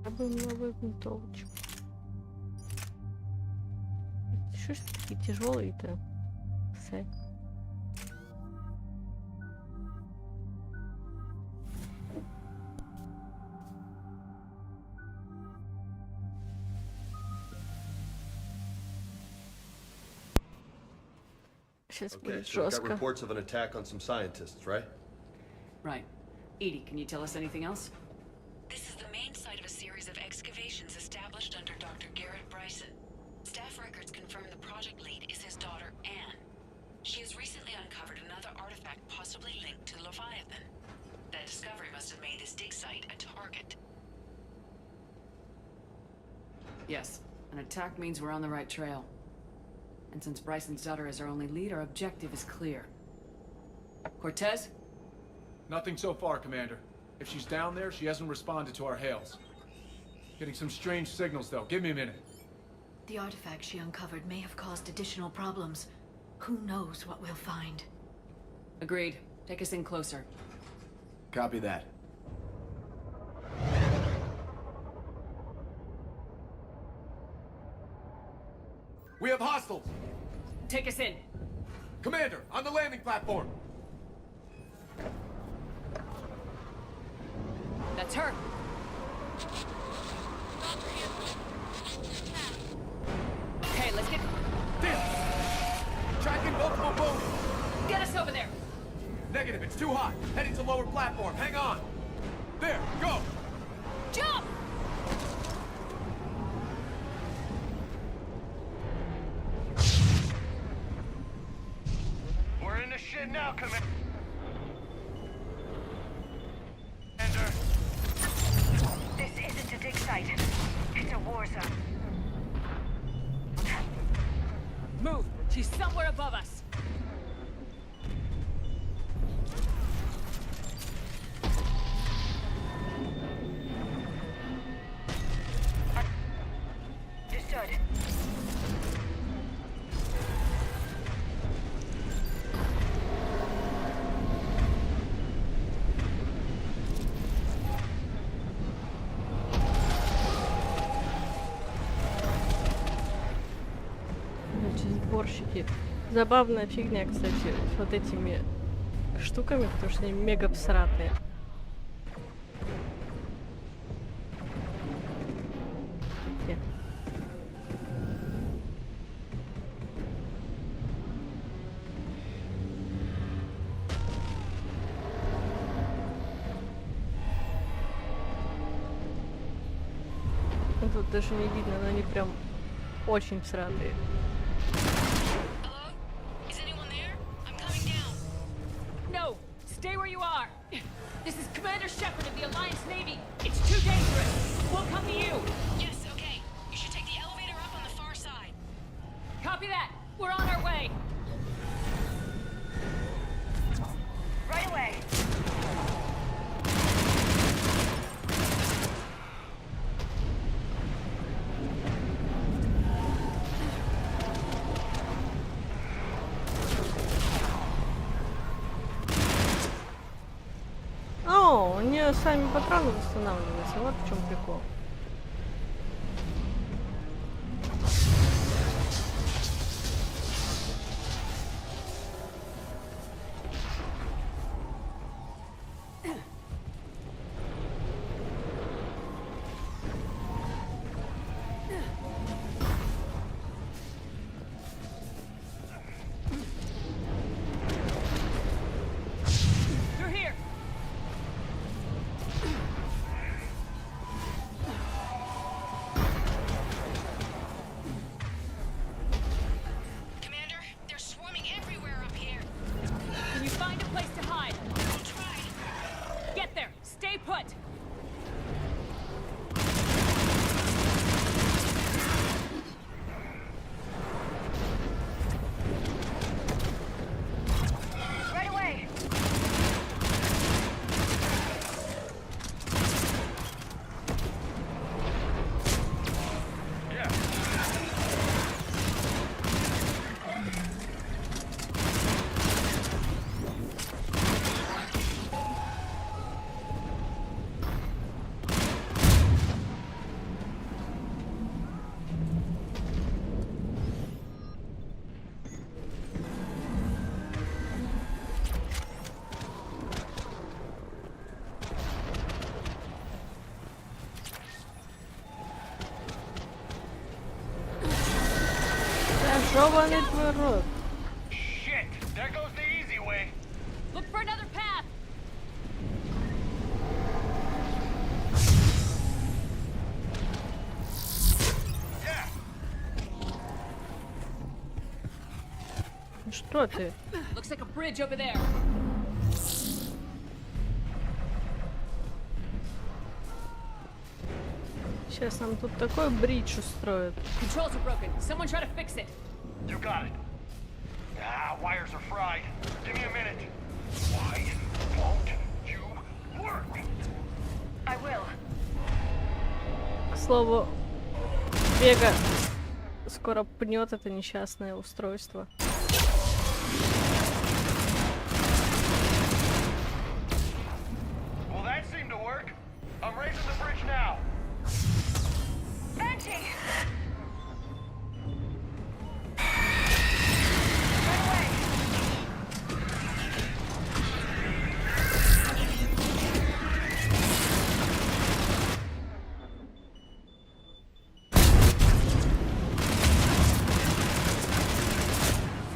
Новую винтовочку. Что ж такие тяжелые-то? Сейчас будет жестко. Got reports of an attack on some scientists, right? Right. Edie, can you tell us anything else? This is the main site of a series of excavations established under Dr. Garrett Bryson. Staff records confirm the project lead is his daughter, Anne. She has recently uncovered another artifact possibly linked to Leviathan. That discovery must have made this dig site a target. Yes. An attack means we're on the right trail. And since Bryson's daughter is our only lead, our objective is clear. Cortez? Nothing so far, Commander. If she's down there, she hasn't responded to our hails. Getting some strange signals, though. Give me a minute. The artifact she uncovered may have caused additional problems. Who knows what we'll find? Agreed. Take us in closer. Copy that. We have hostiles! Take us in. Commander, on the landing platform! That's her. Okay, let's get... Tracking multiple boats! Get us over there! Negative, it's too hot. Heading to lower platform. Hang on! There, go! Jump! We're in the shit now, Commander. This isn't a dig site. It's a war zone. Move! She's somewhere above us! Understood. Сборщики. Забавная фигня, кстати, с вот этими штуками, потому что они мега всратые. Тут даже не видно, но они прям очень всратые. No! Stay where you are! This is Commander Shepard of the Alliance Navy! It's too dangerous! We'll come to you! Yes, okay. You should take the elevator up on the far side. Copy that! We're on our way! Right away. О, у нее сами патроны восстанавливаются, вот в чем прикол. Ёбаный твой рот. Shit! There goes the easy way. Look for another path. Что ты? Looks like a bridge over there. Сейчас нам тут такой бридж устроят. Controls are broken. Someone try to fix it. You got it. Ah, wires are fried. Give me a minute. Why won't you work? I will. К слову, Вега скоро пнет это несчастное устройство. Well, that seemed to work. I'm raising the bridge now. Benji!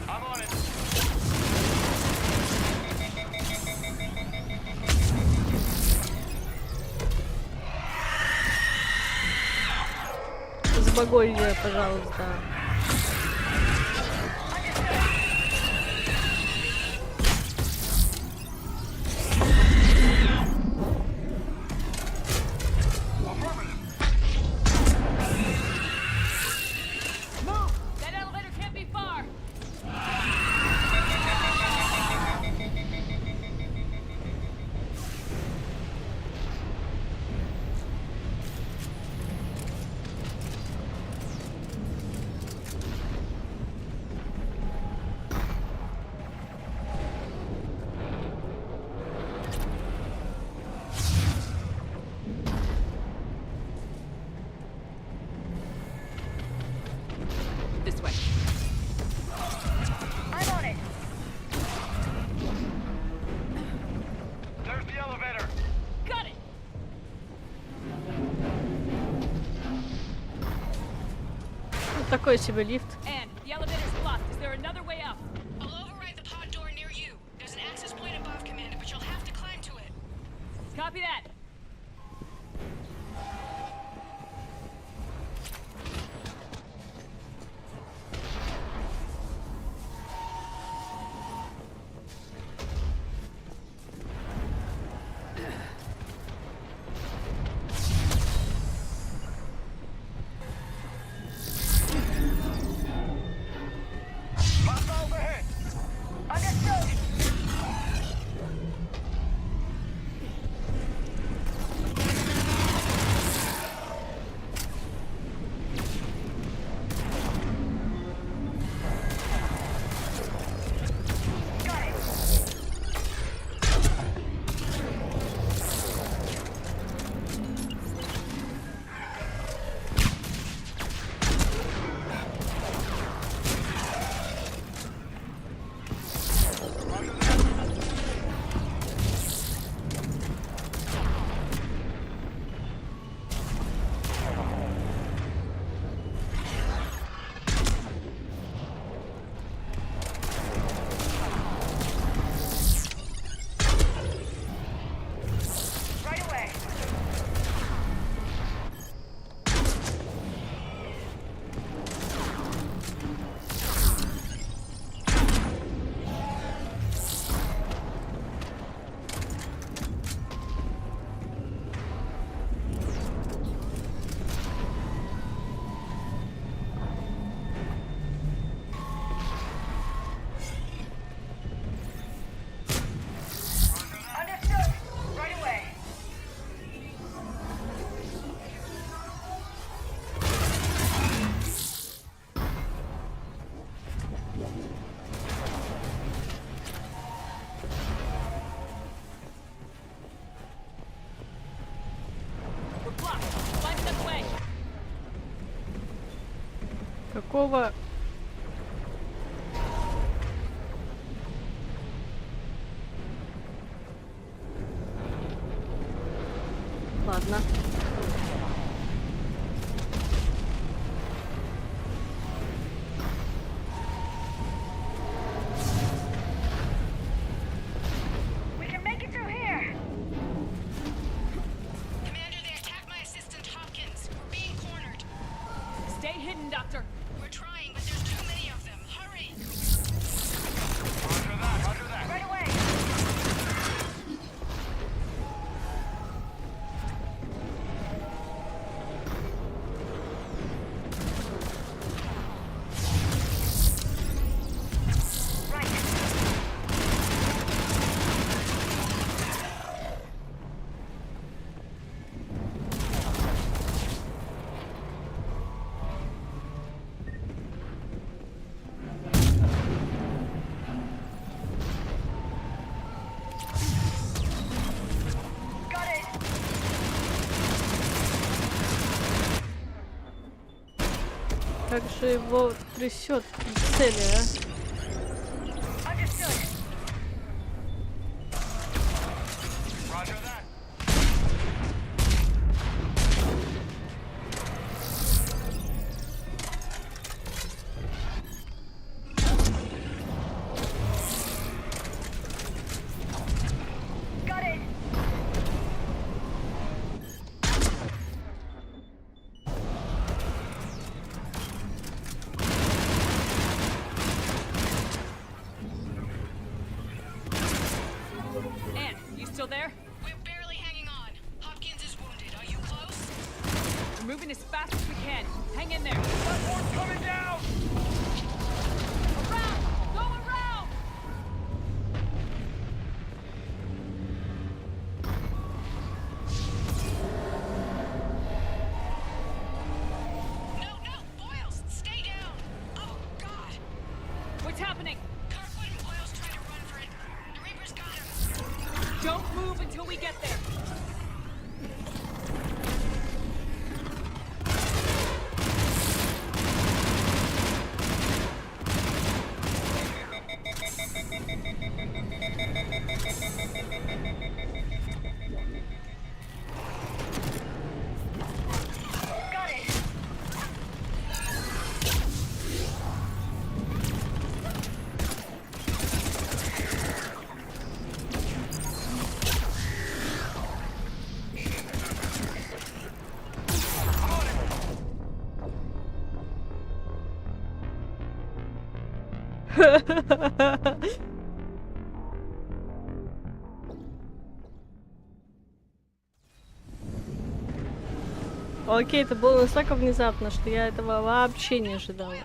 I'm on it. Забаголье, пожалуйста. Move! That elevator can't be far. This way. I'm on it. There's the elevator. Got it. Вот такой себе лифт. And the elevator's blocked. Is there another way up? I'll override the pod door near you. There's an access point above, Commander, but you'll have to climb to it. Copy that. Hostiles ahead. Understood. Got it. Right away. Understood. Right away. We're blocked. Find another way. Какого... Ладно. Doctor. We're trying, but there's too many of them. Hurry! Roger that, roger that. Right away! Как же его трясет к цели, а? Still there? We're barely hanging on. Hopkins is wounded. Are you close? We're moving as fast as we can. Hang in there. Platform's coming down! Around! Go around! No, Boyles! Stay down! Oh, God! What's happening? Kirkwood and Boyles trying to run for it. The Reaper's got him. Don't move until we get there. Got it! Окей, это было настолько внезапно, что я этого вообще не ожидала.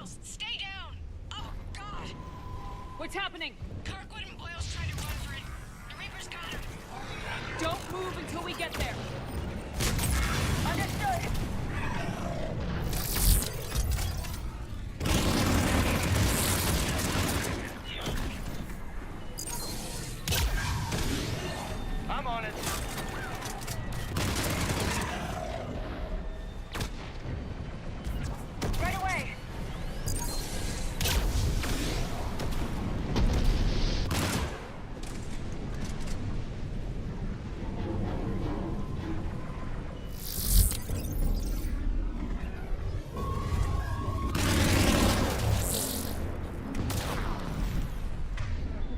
What's happening? Kirkwood and Boyles trying to run for it. The Reaper's got him. Don't move until we get there. Understood! I'm on it. Right away!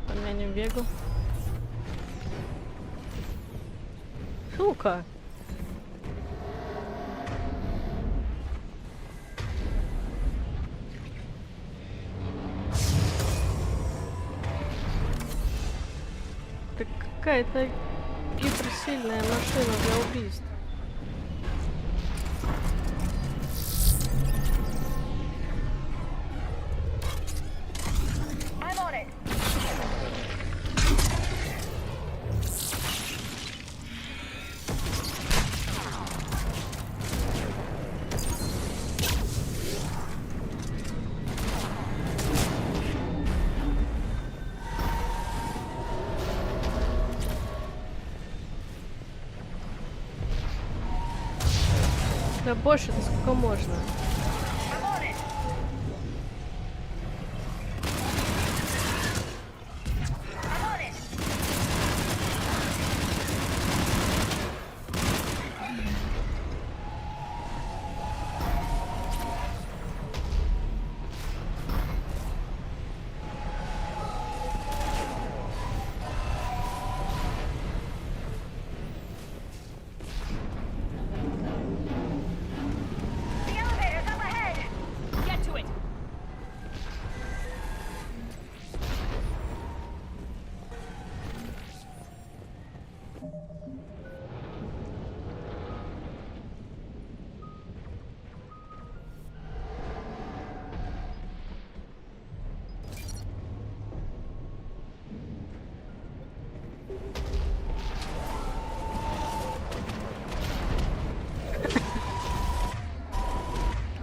Подменим Вегу. Сука! Это какая-то гиперсильная машина для убийств. I'm on it! Да больше-то сколько можно? I'm on it! I'm on it! The elevator!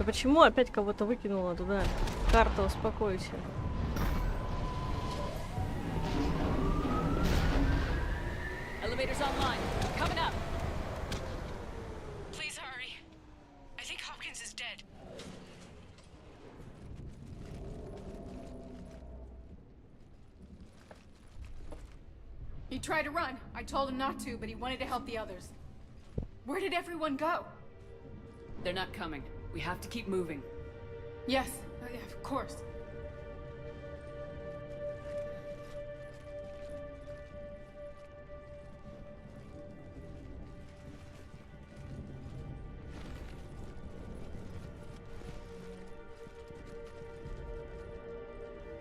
почему опять кого-то выкинула туда? Карта, успокойся. Elevator's online. Coming up. Please hurry. I think Hopkins is dead. He tried to run. I told him not to, but he wanted to help the others. Where did everyone go? They're not coming. We have to keep moving. Yes, of course.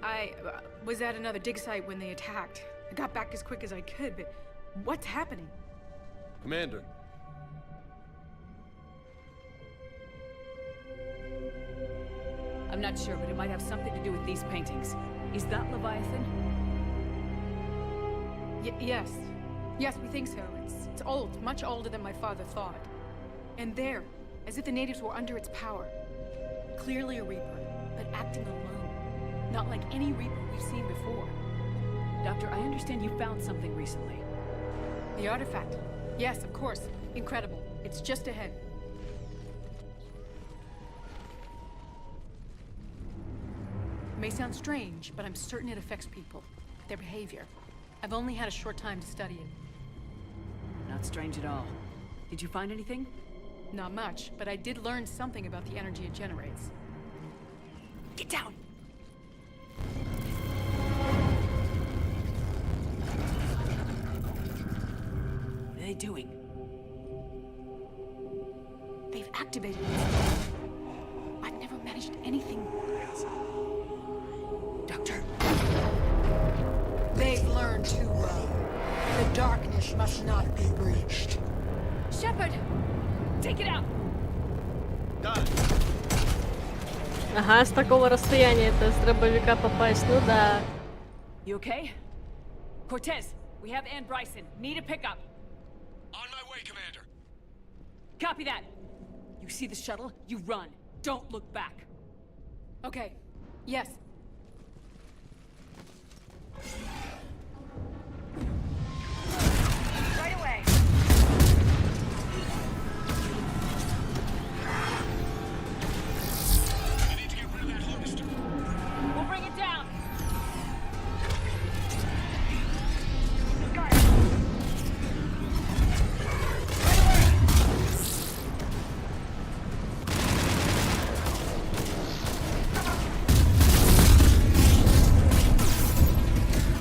I was at another dig site when they attacked. I got back as quick as I could, but what's happening? Commander. I'm not sure, but it might have something to do with these paintings. Is that Leviathan? Yes. Yes, we think so. It's old, much older than my father thought. And there, as if the natives were under its power. Clearly a Reaper, but acting alone. Not like any Reaper we've seen before. Doctor, I understand you found something recently. The artifact. Yes, of course. Incredible. It's just ahead. It may sound strange, but I'm certain it affects people. Their behavior. I've only had a short time to study it. Not strange at all. Did you find anything? Not much, but I did learn something about the energy it generates. Get down! What are they doing? They've activated it. I've never managed anything. Doctor. They've learned too well. The darkness must not be breached. Shepard! Take it out! Got it. Ага, с такого расстояния это с дробовика попасть, ну да. You okay? Cortez, we have Ann Bryson. Need a pickup. On my way, Commander. Copy that. You see the shuttle? You run. Don't look back. Okay. Yes. Right away. You need to get rid of that harvester. We'll bring it down. Got it.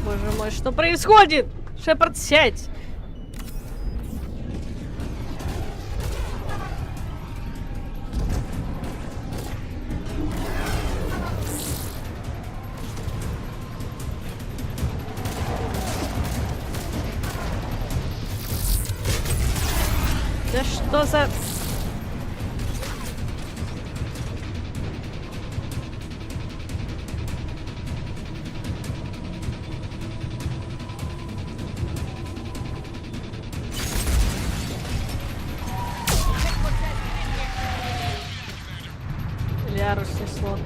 Боже мой, что происходит? Шепард, сядь! Да что за... Ляру снесло.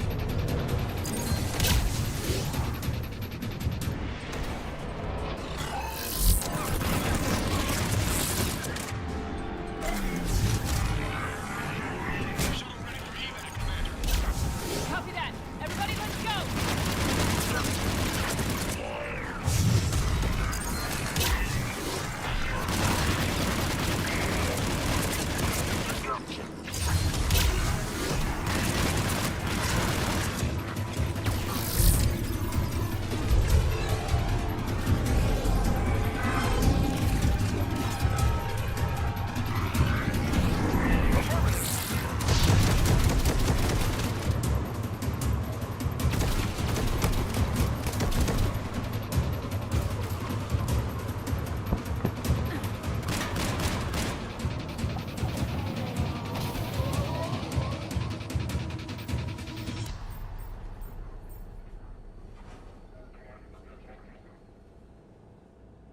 Copy that. Everybody, let's go.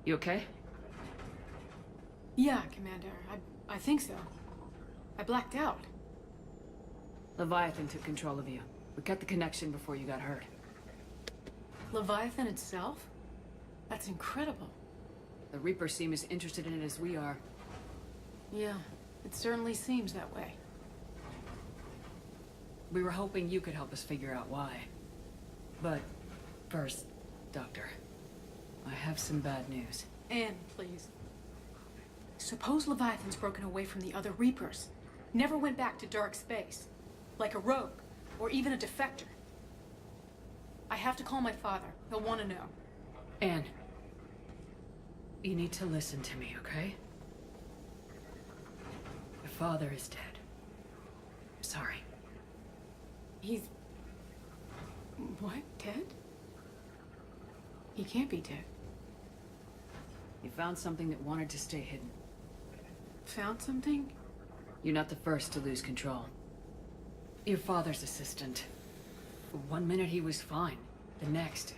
You okay? Yeah, Commander. I think so. I blacked out. Leviathan took control of you. We cut the connection before you got hurt. Leviathan itself? That's incredible. The Reapers seem as interested in it as we are. Yeah, it certainly seems that way. We were hoping you could help us figure out why. But first, Doctor, I have some bad news. Anne, please. Suppose Leviathan's broken away from the other Reapers. Never went back to dark space. Like a rogue, or even a defector. I have to call my father. He'll want to know. Anne, you need to listen to me, okay? Your father is dead. Sorry. He's... What? Dead? He can't be dead. You found something that wanted to stay hidden. Found something? You're not the first to lose control. Your father's assistant. One minute he was fine. The next...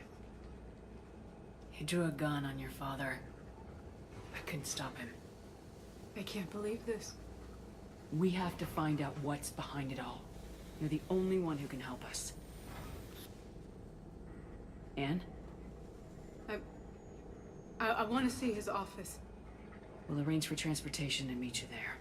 he drew a gun on your father. I couldn't stop him. I can't believe this. We have to find out what's behind it all. You're the only one who can help us. Anne? I want to see his office. We'll arrange for transportation and meet you there.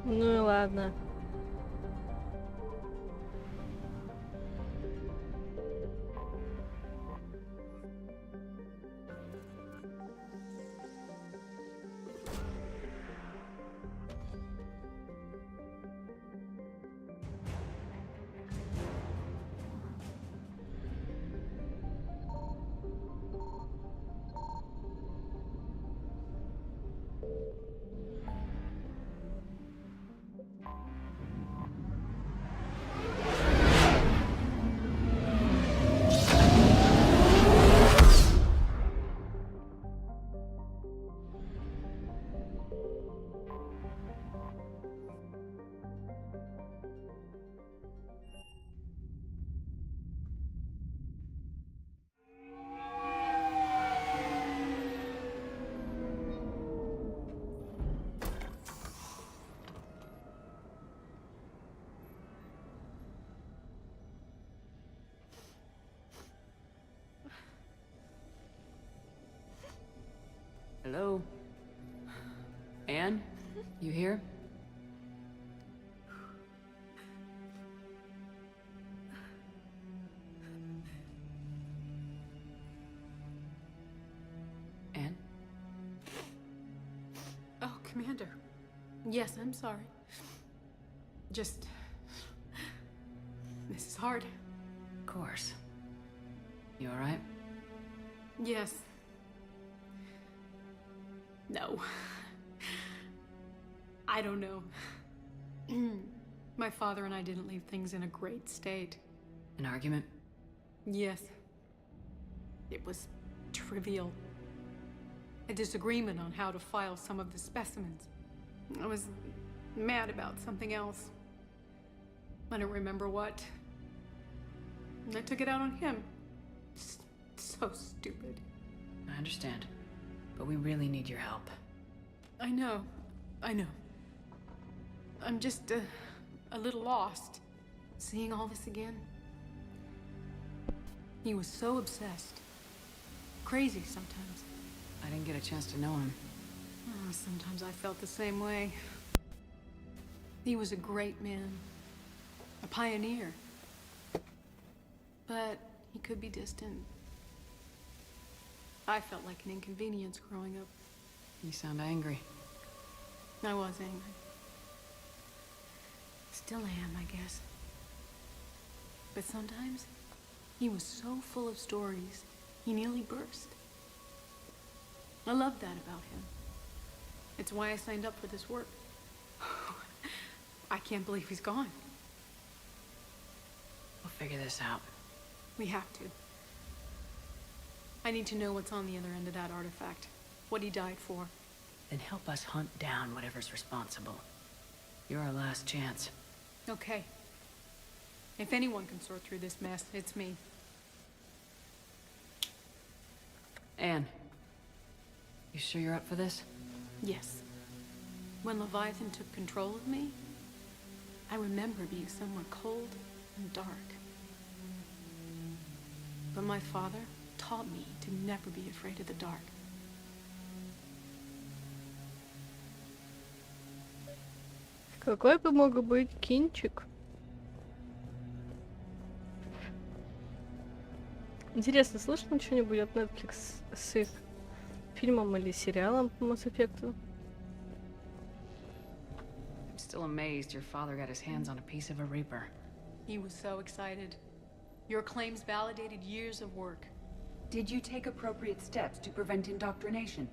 Ну и ладно. Hello? Anne? You here? Anne? Oh, Commander. Yes, I'm sorry. Just... this is hard. Of course. You alright? Yes. No. I don't know. My father and I didn't leave things in a great state. An argument? Yes. It was trivial. A disagreement on how to file some of the specimens. I was mad about something else. I don't remember what. And I took it out on him. So stupid. I understand. But we really need your help. I know. I'm just a little lost. Seeing all this again. He was so obsessed. Crazy sometimes. I didn't get a chance to know him. Oh, sometimes I felt the same way. He was a great man. A pioneer. But he could be distant. I felt like an inconvenience growing up. You sound angry. I was angry. Still am, I guess. But sometimes, he was so full of stories, he nearly burst. I love that about him. It's why I signed up for this work. I can't believe he's gone. We'll figure this out. We have to. I need to know what's on the other end of that artifact. What he died for. Then help us hunt down whatever's responsible. You're our last chance. Okay. If anyone can sort through this mess, it's me. Anne, you sure you're up for this? Yes. When Leviathan took control of me, I remember being somewhat cold and dark. But my father taught me to never be afraid of the dark. Какой бы мог быть кинчик? Интересно, слышно что-нибудь от Netflix с их фильмом или сериалом по Mass Effect? I'm still amazed your father got his hands on a piece of a Reaper. He was so excited. Your claims validated years of work. Did you take appropriate steps to prevent indoctrination?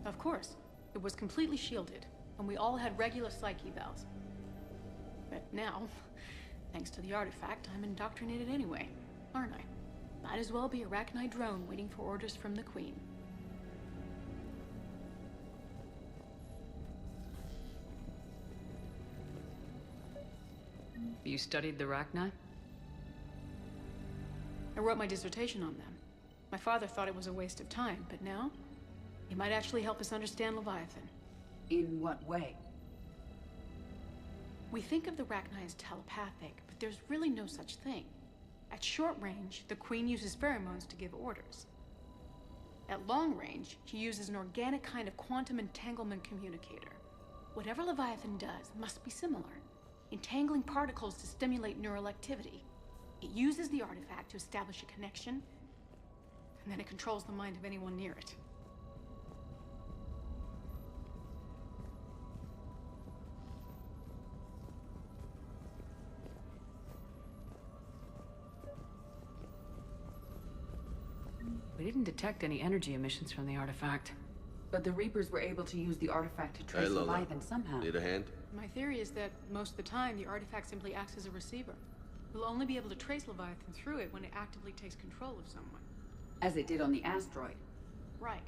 Of course. It was completely shielded, and we all had regular psych evals. But now, thanks to the artifact, I'm indoctrinated anyway, aren't I? Might as well be a Arachnite drone waiting for orders from the Queen. You studied the Rachni? I wrote my dissertation on them. My father thought it was a waste of time, but now, it might actually help us understand Leviathan. In what way? We think of the Rachni as telepathic, but there's really no such thing. At short range, the Queen uses pheromones to give orders. At long range, she uses an organic kind of quantum entanglement communicator. Whatever Leviathan does must be similar, entangling particles to stimulate neural activity. It uses the artifact to establish a connection, and then it controls the mind of anyone near it. We didn't detect any energy emissions from the artifact. But the Reapers were able to use the artifact to trace Leviathan somehow. Need a hand? My theory is that most of the time, the artifact simply acts as a receiver. We'll only be able to trace Leviathan through it when it actively takes control of someone. As it did on the asteroid. Right.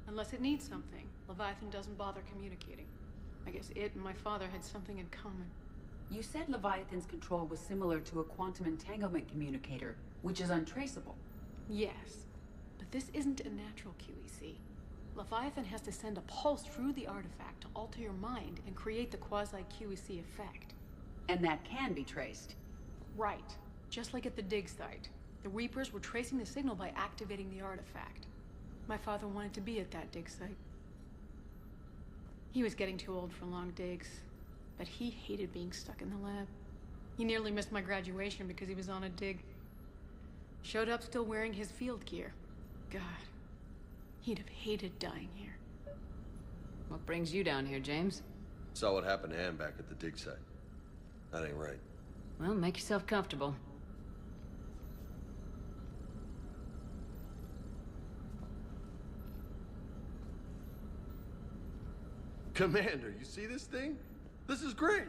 Unless it needs something, Leviathan doesn't bother communicating. I guess it and my father had something in common. You said Leviathan's control was similar to a quantum entanglement communicator, which is untraceable. Yes. But this isn't a natural QEC. Leviathan has to send a pulse through the artifact to alter your mind and create the quasi-QEC effect. And that can be traced. Right. Just like at the dig site. The Reapers were tracing the signal by activating the artifact. My father wanted to be at that dig site. He was getting too old for long digs, but he hated being stuck in the lab. He nearly missed my graduation because he was on a dig. Showed up still wearing his field gear. God, he'd have hated dying here. What brings you down here, James? Saw what happened to Anne back at the dig site. That ain't right. Well, make yourself comfortable. Commander, you see this thing? This is great!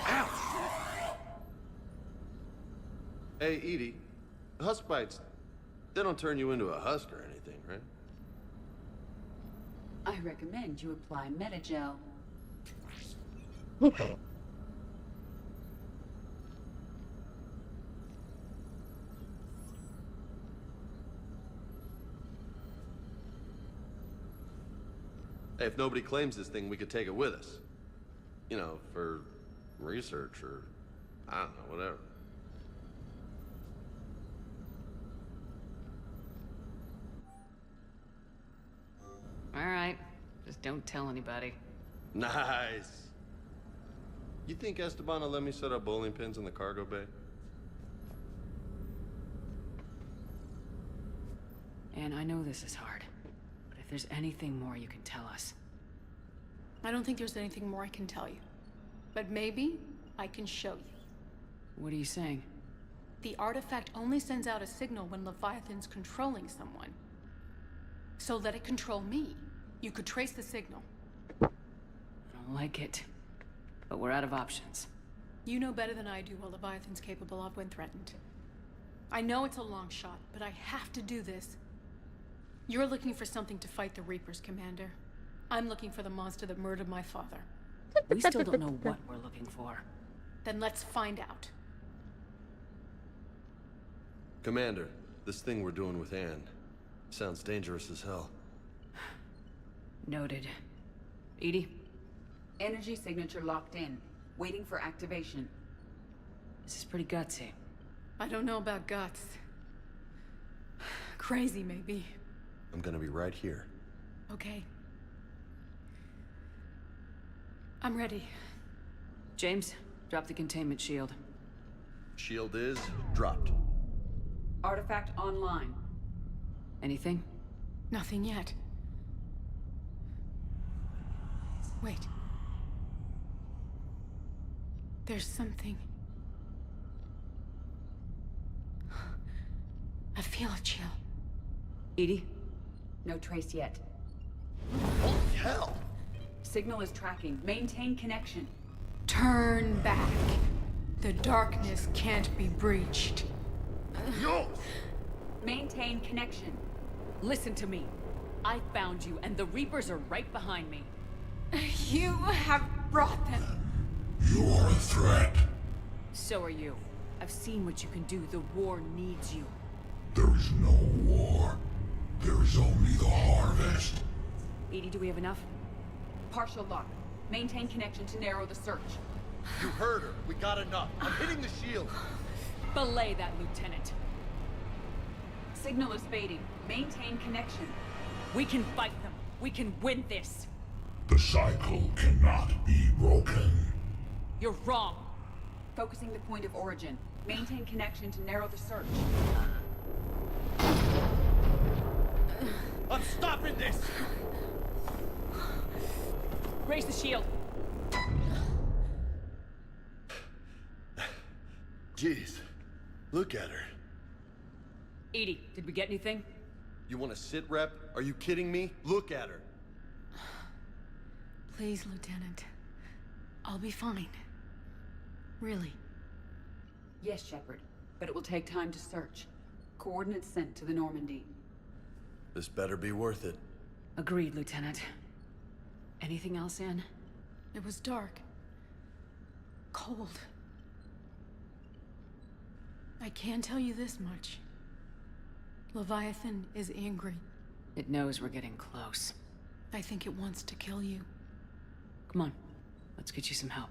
Ouch! Hey, Edie, husk bites, they don't turn you into a husk or anything, right? I recommend you apply Metagel. Hey, if nobody claims this thing, we could take it with us. You know, for research or, I don't know, whatever. All right. Just don't tell anybody. Nice. You think Esteban will let me set up bowling pins in the cargo bay? And I know this is hard, but if there's anything more you can tell us. I don't think there's anything more I can tell you. But maybe I can show you. What are you saying? The artifact only sends out a signal when Leviathan's controlling someone. So let it control me. You could trace the signal. I don't like it, but we're out of options. You know better than I do what Leviathan's capable of when threatened. I know it's a long shot, but I have to do this. You're looking for something to fight the Reapers, Commander. I'm looking for the monster that murdered my father. We still don't know what we're looking for. Then let's find out. Commander, this thing we're doing with Anne sounds dangerous as hell. Noted. Edie? Energy signature locked in. Waiting for activation. This is pretty gutsy. I don't know about guts. Crazy, maybe. I'm gonna be right here. Okay. I'm ready. James, drop the containment shield. Shield is dropped. Artifact online. Anything? Nothing yet. Wait. There's something. I feel a chill. Edie? No trace yet. Holy hell! Signal is tracking. Maintain connection. Turn back. The darkness can't be breached. Yo! Maintain connection. Listen to me. I found you, and the Reapers are right behind me. You have brought them. You are a threat. So are you. I've seen what you can do. The war needs you. There is no war. There is only the harvest. Edie, do we have enough? Partial lock. Maintain connection to narrow the search. You heard her. We got enough. I'm hitting the shield. Belay that, Lieutenant. Signal is fading. Maintain connection. We can fight them. We can win this. The cycle cannot be broken. You're wrong. Focusing the point of origin. Maintain connection to narrow the search. I'm stopping this! Raise the shield. Jeez. Look at her. Edie, did we get anything? You want to sit rep? Are you kidding me? Look at her. Please, Lieutenant. I'll be fine. Really. Yes, Shepard. But it will take time to search. Coordinates sent to the Normandy. This better be worth it. Agreed, Lieutenant. Anything else, Anne? It was dark. Cold. I can tell you this much. Leviathan is angry. It knows we're getting close. I think it wants to kill you. Come on. Let's get you some help.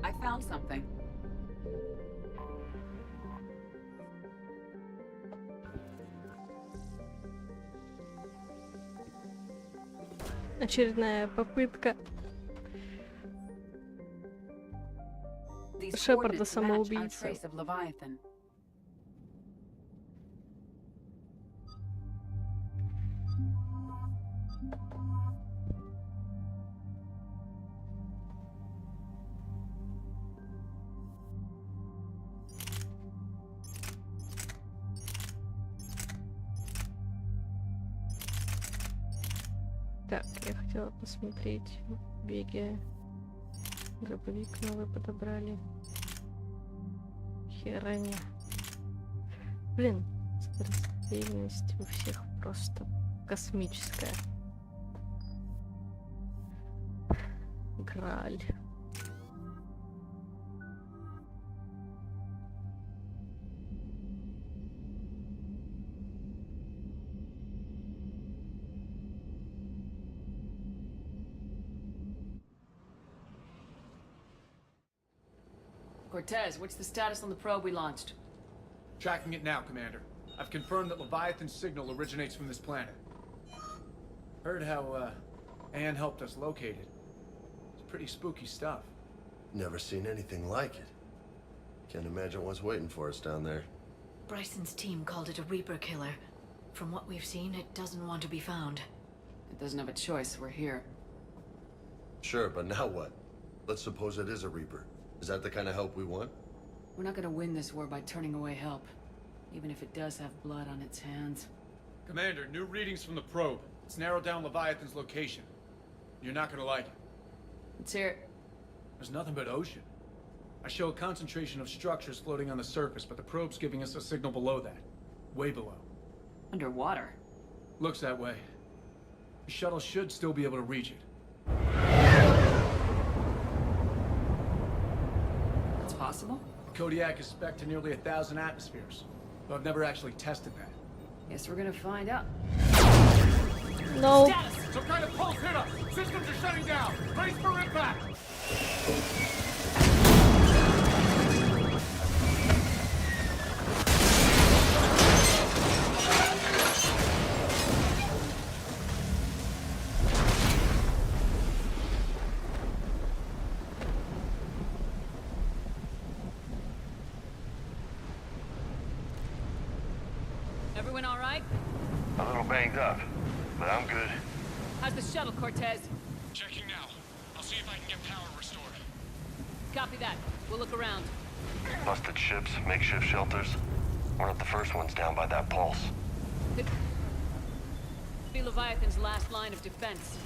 I found something. Очередная попытка These Шепарда coordinates match our самоубийцы. trace of Leviathan. Так, я хотела посмотреть в беге. Дробовик новый подобрали. Херня. Блин, скорострельность у всех просто космическая. Граль. Cortez, what's the status on the probe we launched? Tracking it now, Commander. I've confirmed that Leviathan's signal originates from this planet. Heard how, Anne helped us locate it. It's pretty spooky stuff. Never seen anything like it. Can't imagine what's waiting for us down there. Bryson's team called it a Reaper killer. From what we've seen, it doesn't want to be found. It doesn't have a choice, we're here. Sure, but now what? Let's suppose it is a Reaper. Is that the kind of help we want? We're not gonna win this war by turning away help. Even if it does have blood on its hands. Commander, new readings from the probe. It's narrowed down Leviathan's location. You're not gonna like it. Let's hear it. There's nothing but ocean. I show a concentration of structures floating on the surface, but the probe's giving us a signal below that. Way below. Underwater? Looks that way. The shuttle should still be able to reach it. That's possible? The Kodiak is spec'd to nearly 1,000 atmospheres, but I've never actually tested that. Guess we're gonna find out. No. Status! Some kind of pulse hit us! Systems are shutting down! Brace for impact! Everyone all right? A little banged up, but I'm good. How's the shuttle, Cortez? Checking now. I'll see if I can get power restored. Copy that. We'll look around. Busted ships, makeshift shelters. We're not the first ones down by that pulse. Could be Leviathan's last line of defense.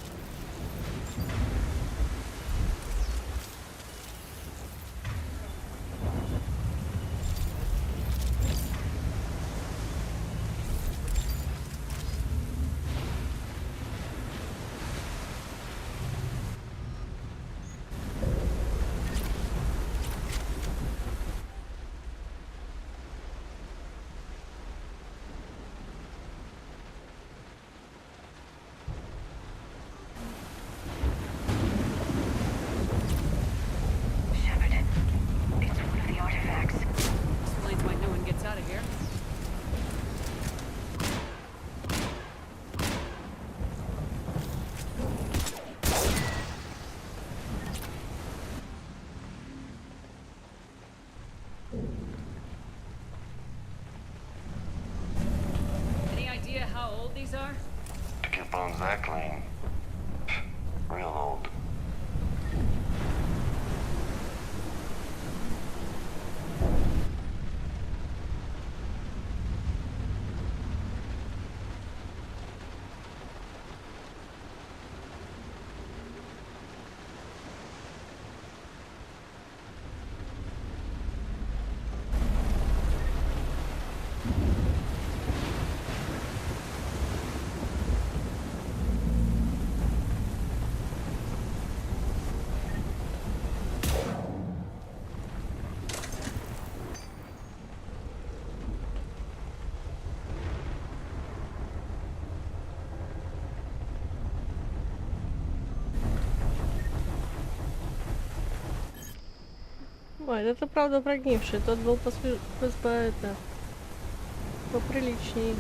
How old these are? To get bones that clean, real old. Ой, это правда прогнивший. Тот был это поприличней.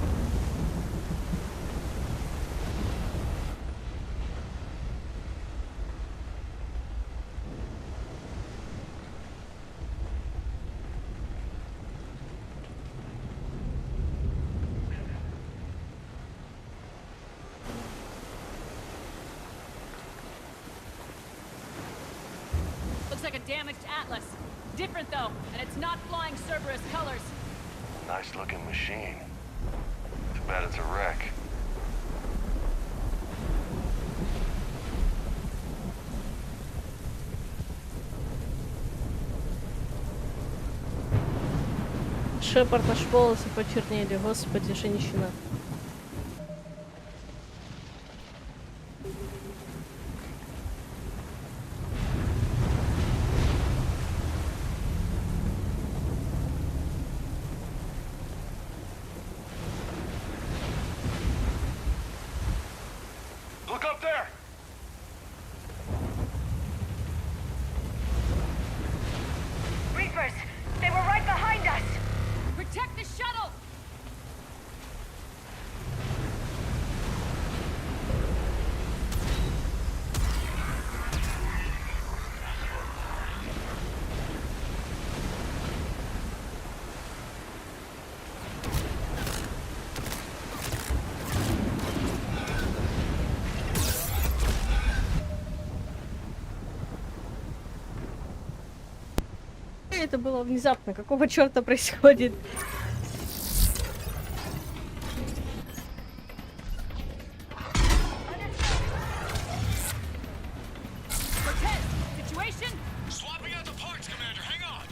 Looks like a damaged Atlas. Different though, and it's not flying Cerberus colors. Nice looking machine. Too bad it's a wreck. Шепард, аж волосы почернели, господи, женщина. Look up there! Reapers! They were right behind us! Protect the shuttle! Это было внезапно. Какого черта происходит? Swapping out the parts, Commander. Hang on.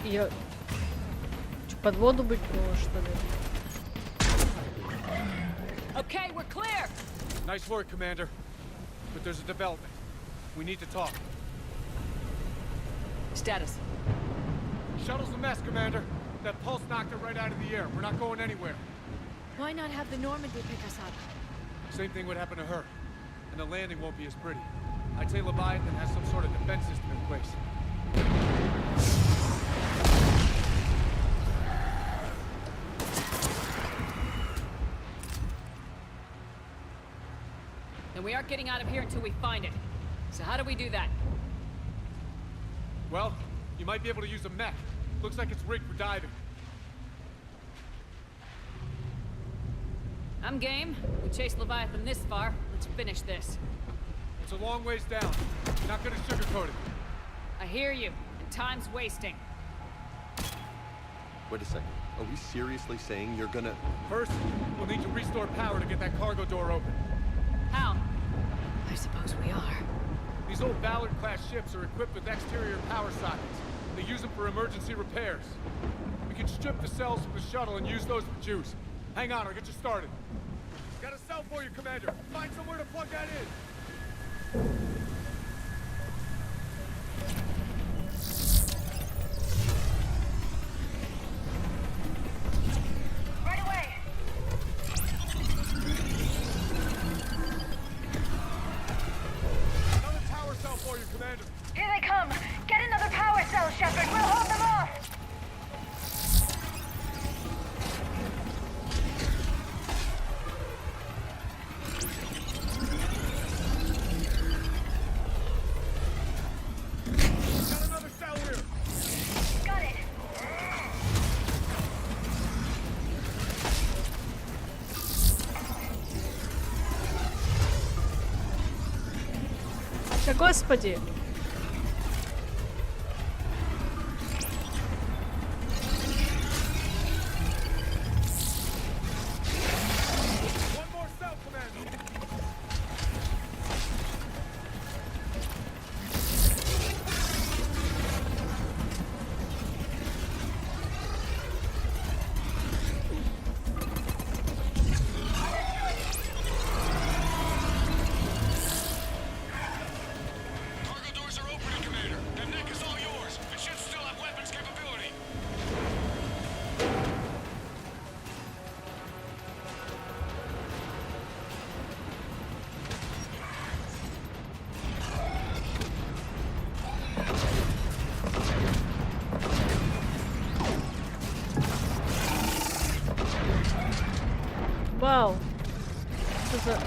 Ее... Под воду выкинула, что ли? Okay, we're clear. Nice work, Commander. But there's a development. We need to talk. Status. Shuttle's a mess, Commander. That pulse knocked it right out of the air. We're not going anywhere. Why not have the Normandy pick us up? Same thing would happen to her. And the landing won't be as pretty. I'd say Leviathan has some sort of defense system in place. Then we aren't getting out of here until we find it. So how do we do that? Well, you might be able to use a mech. Looks like it's rigged for diving. I'm game. We chased Leviathan this far. Let's finish this. It's a long ways down. You're not gonna sugarcoat it. I hear you. And time's wasting. Wait a second. Are we seriously saying you're gonna... First, we'll need to restore power to get that cargo door open. How? I suppose we are. These old Ballard-class ships are equipped with exterior power sockets. They use them for emergency repairs. We can strip the cells from the shuttle and use those for juice. Hang on, I'll get you started. Got a cell for you, Commander. Find somewhere to plug that in. Right away! Another tower cell for you, Commander. Here they come! Get another power cell, Shepard! We'll hold them off! Got another cell here. Got it! Да господи! One more cell, Commander. Cargo doors are opening, Commander. That neck is all yours. It should still have weapons capability. Вау! Что за...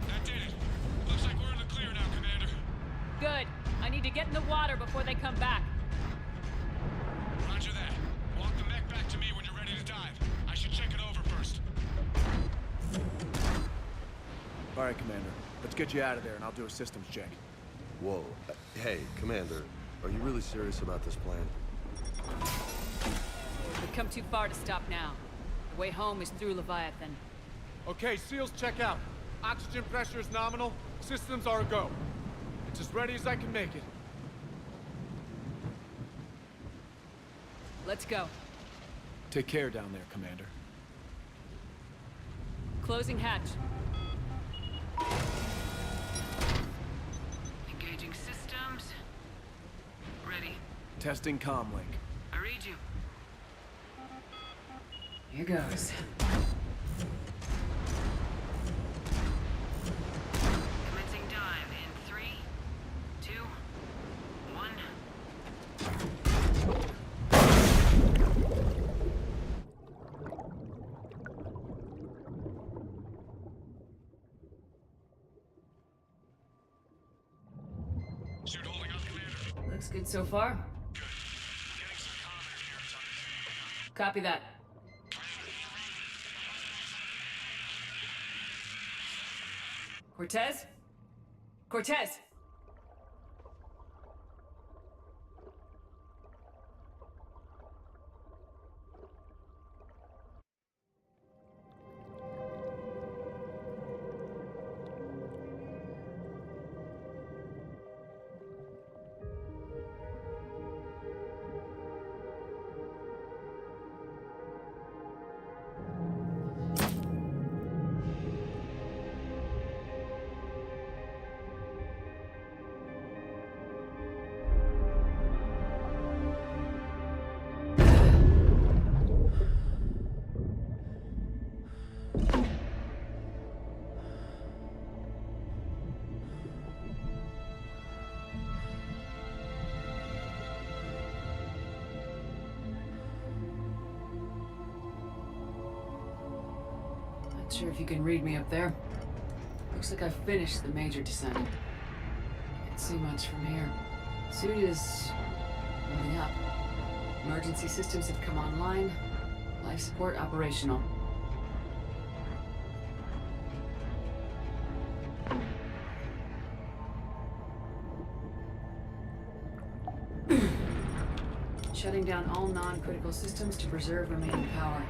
That did it. Looks like we're in the clear now, Commander. Good. I need to get in the water before they come back. Roger that. Walk the mech back to me when you're ready to dive. I should check it over first. All right, Commander. Let's get you out of there, and I'll do a systems check. Whoa. Hey, Commander. Are you really serious about this plan? We've come too far to stop now. The way home is through Leviathan. Okay, SEALs check out. Oxygen pressure is nominal. Systems are a go. It's as ready as I can make it. Let's go. Take care down there, Commander. Closing hatch. Engaging systems. Ready. Testing comlink. I read you. Here goes. Commencing dive in 3, 2, 1. Looks good so far. Copy that. Cortez? Cortez! Not sure if you can read me up there. Looks like I've finished the major descent. Can't see much from here. Suit is moving up. Emergency systems have come online. Life support operational. Shutting down all non-critical systems to preserve remaining power.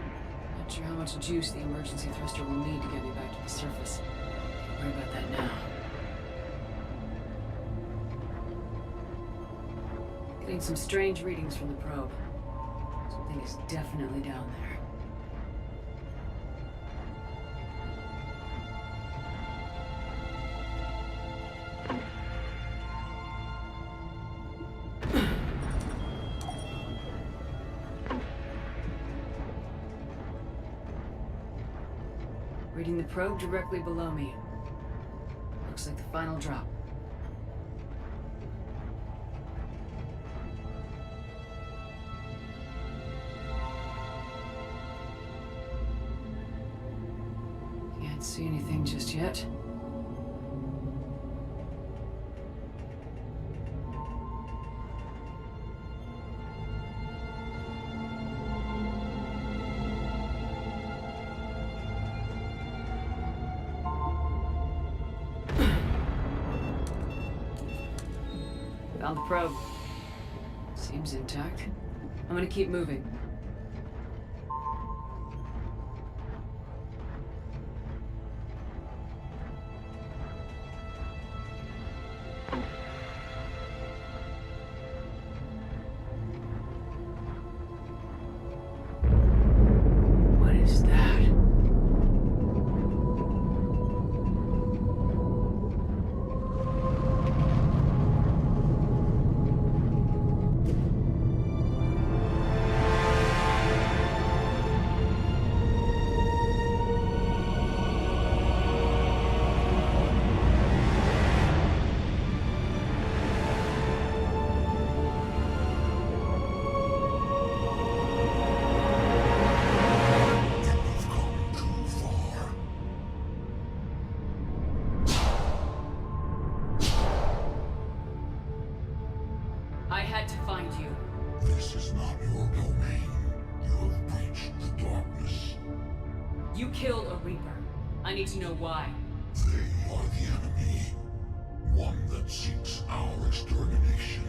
Not sure how much juice the emergency thruster will need to get me back to the surface. Can't worry about that now. Getting some strange readings from the probe. Something is definitely down there. Reading the probe directly below me. Looks like the final drop. Can't see anything just yet. Found the probe. Seems intact. I'm gonna keep moving. What is that? I had to find you. This is not your domain. You have breached the darkness. You killed a Reaper. I need to know why. They are the enemy. One that seeks our extermination.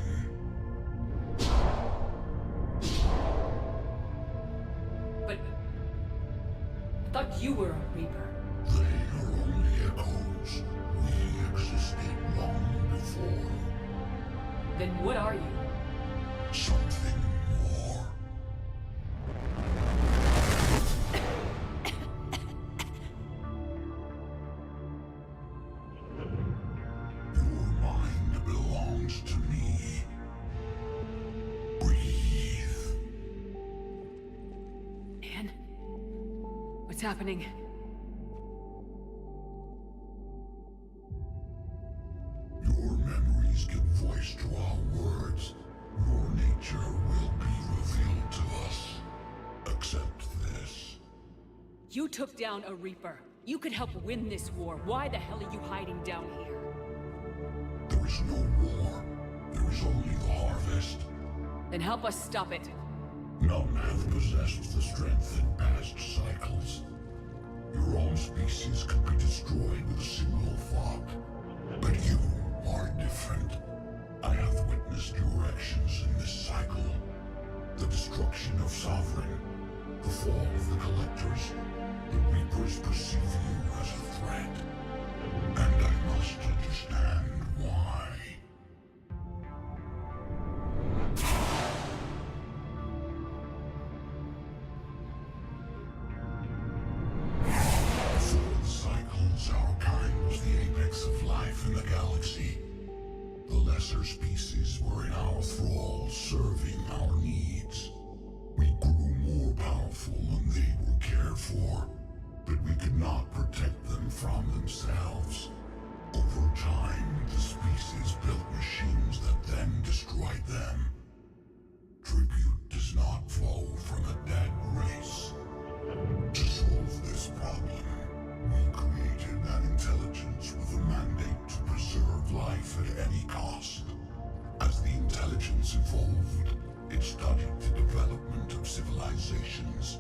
But I thought you were a Reaper. They are only echoes. We existed long before. Then what are you? Something more. Your mind belongs to me. Breathe. Anne? What's happening? Your memories give voice to our words. Your nature will be revealed to us. Accept this. You took down a Reaper. You could help win this war. Why the hell are you hiding down here? There is no war. There is only the hearth. Then help us stop it. None have possessed the strength in past cycles. Your own species could be destroyed with a single thought. But you are different. I have witnessed your actions in this cycle. The destruction of Sovereign, the fall of the Collectors. The Reapers perceive you as a threat. And I must understand why. Before the cycles, our kind was the apex of life in the galaxy. The lesser species were in our thrall, serving our needs. We grew more powerful and they were cared for, but we could not protect them from themselves. Over time, the species built machines that then destroyed them. Tribute does not flow from a dead race. To solve this problem, we created an intelligence with a mandate to preserve life at any cost. As the intelligence evolved, it studied the development of civilizations.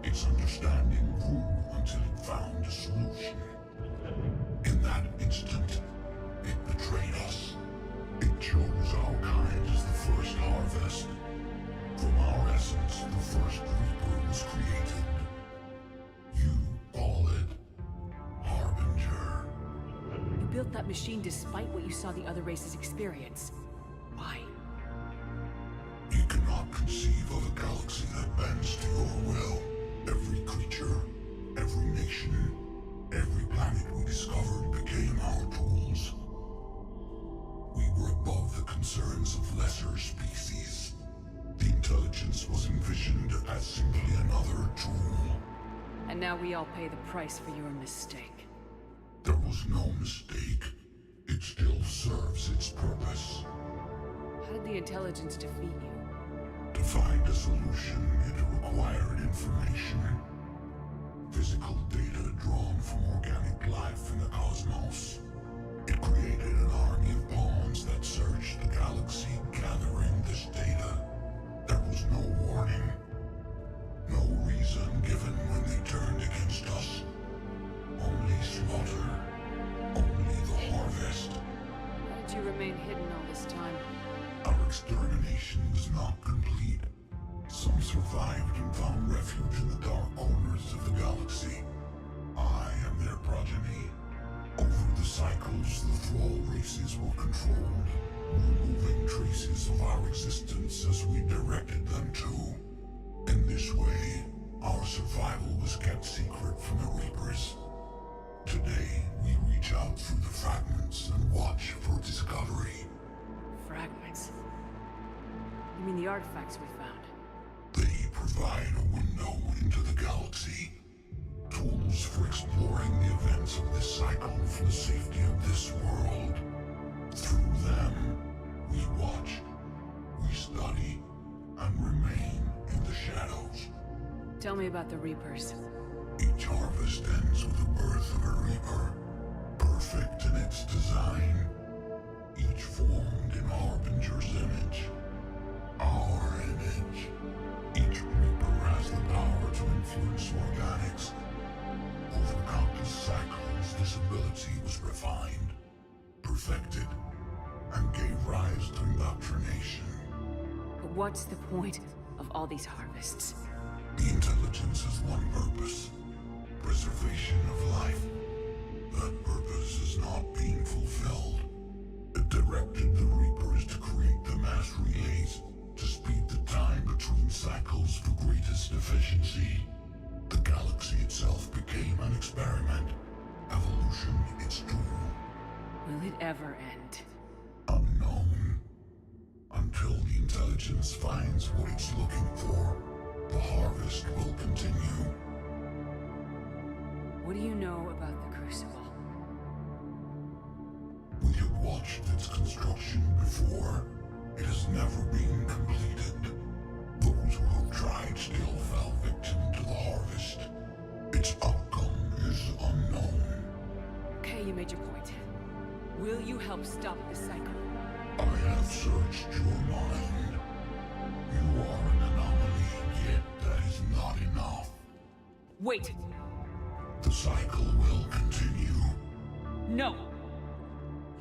Its understanding grew until it found a solution. In that instant, it betrayed us. It chose our kind as the first harvest. From our essence, the first Reaper was created. You call it Harbinger. You built that machine despite what you saw the other races experience. Why? You cannot conceive of a galaxy that bends to your will. Every creature, every nation, every planet we discovered became our tools. We were above the concerns of lesser species. The intelligence was envisioned as simply another tool. And now we all pay the price for your mistake. There was no mistake. It still serves its purpose. How did the intelligence defeat you? To find a solution, it required information. Physical data drawn from organic life in the cosmos. It created an army of pawns that searched the galaxy, gathering this data. There was no warning. No reason given when they turned against us. Only slaughter. Only the harvest. How did you remain hidden all this time? Our extermination was not complete. Some survived and found refuge in the dark corners of the galaxy. I am their progeny. Over the cycles, the thrall races were controlled, removing traces of our existence as we directed them to. In this way, our survival was kept secret from the Reapers. Today, we reach out through the fragments and watch for discovery. Fragments? You mean the artifacts we found? They provide a window into the galaxy. Tools for exploring the events of this cycle for the safety of this world. Through them, we watch, we study, and remain in the shadows. Tell me about the Reapers. Each harvest ends with the birth of a Reaper, perfect in its design. Each formed in Harbinger's image. Our image. Each Reaper has the power to influence organics. Over countless cycles, this ability was refined, perfected, and gave rise to indoctrination. But what's the point of all these harvests? The intelligence has one purpose. Preservation of life. That purpose is not being fulfilled. It directed the Reapers to create the mass relays to speed the time between cycles for greatest efficiency. The galaxy itself became an experiment. Evolution its tool. Will it ever end? Unknown. Until the intelligence finds what it's looking for, the harvest will continue. What do you know about the Crucible? We have watched its construction before. It has never been completed. Those who have tried still fell victim to the harvest. Its outcome is unknown. Okay, you made your point. Will you help stop the cycle? I have searched your mind. Wait. The cycle will continue. No.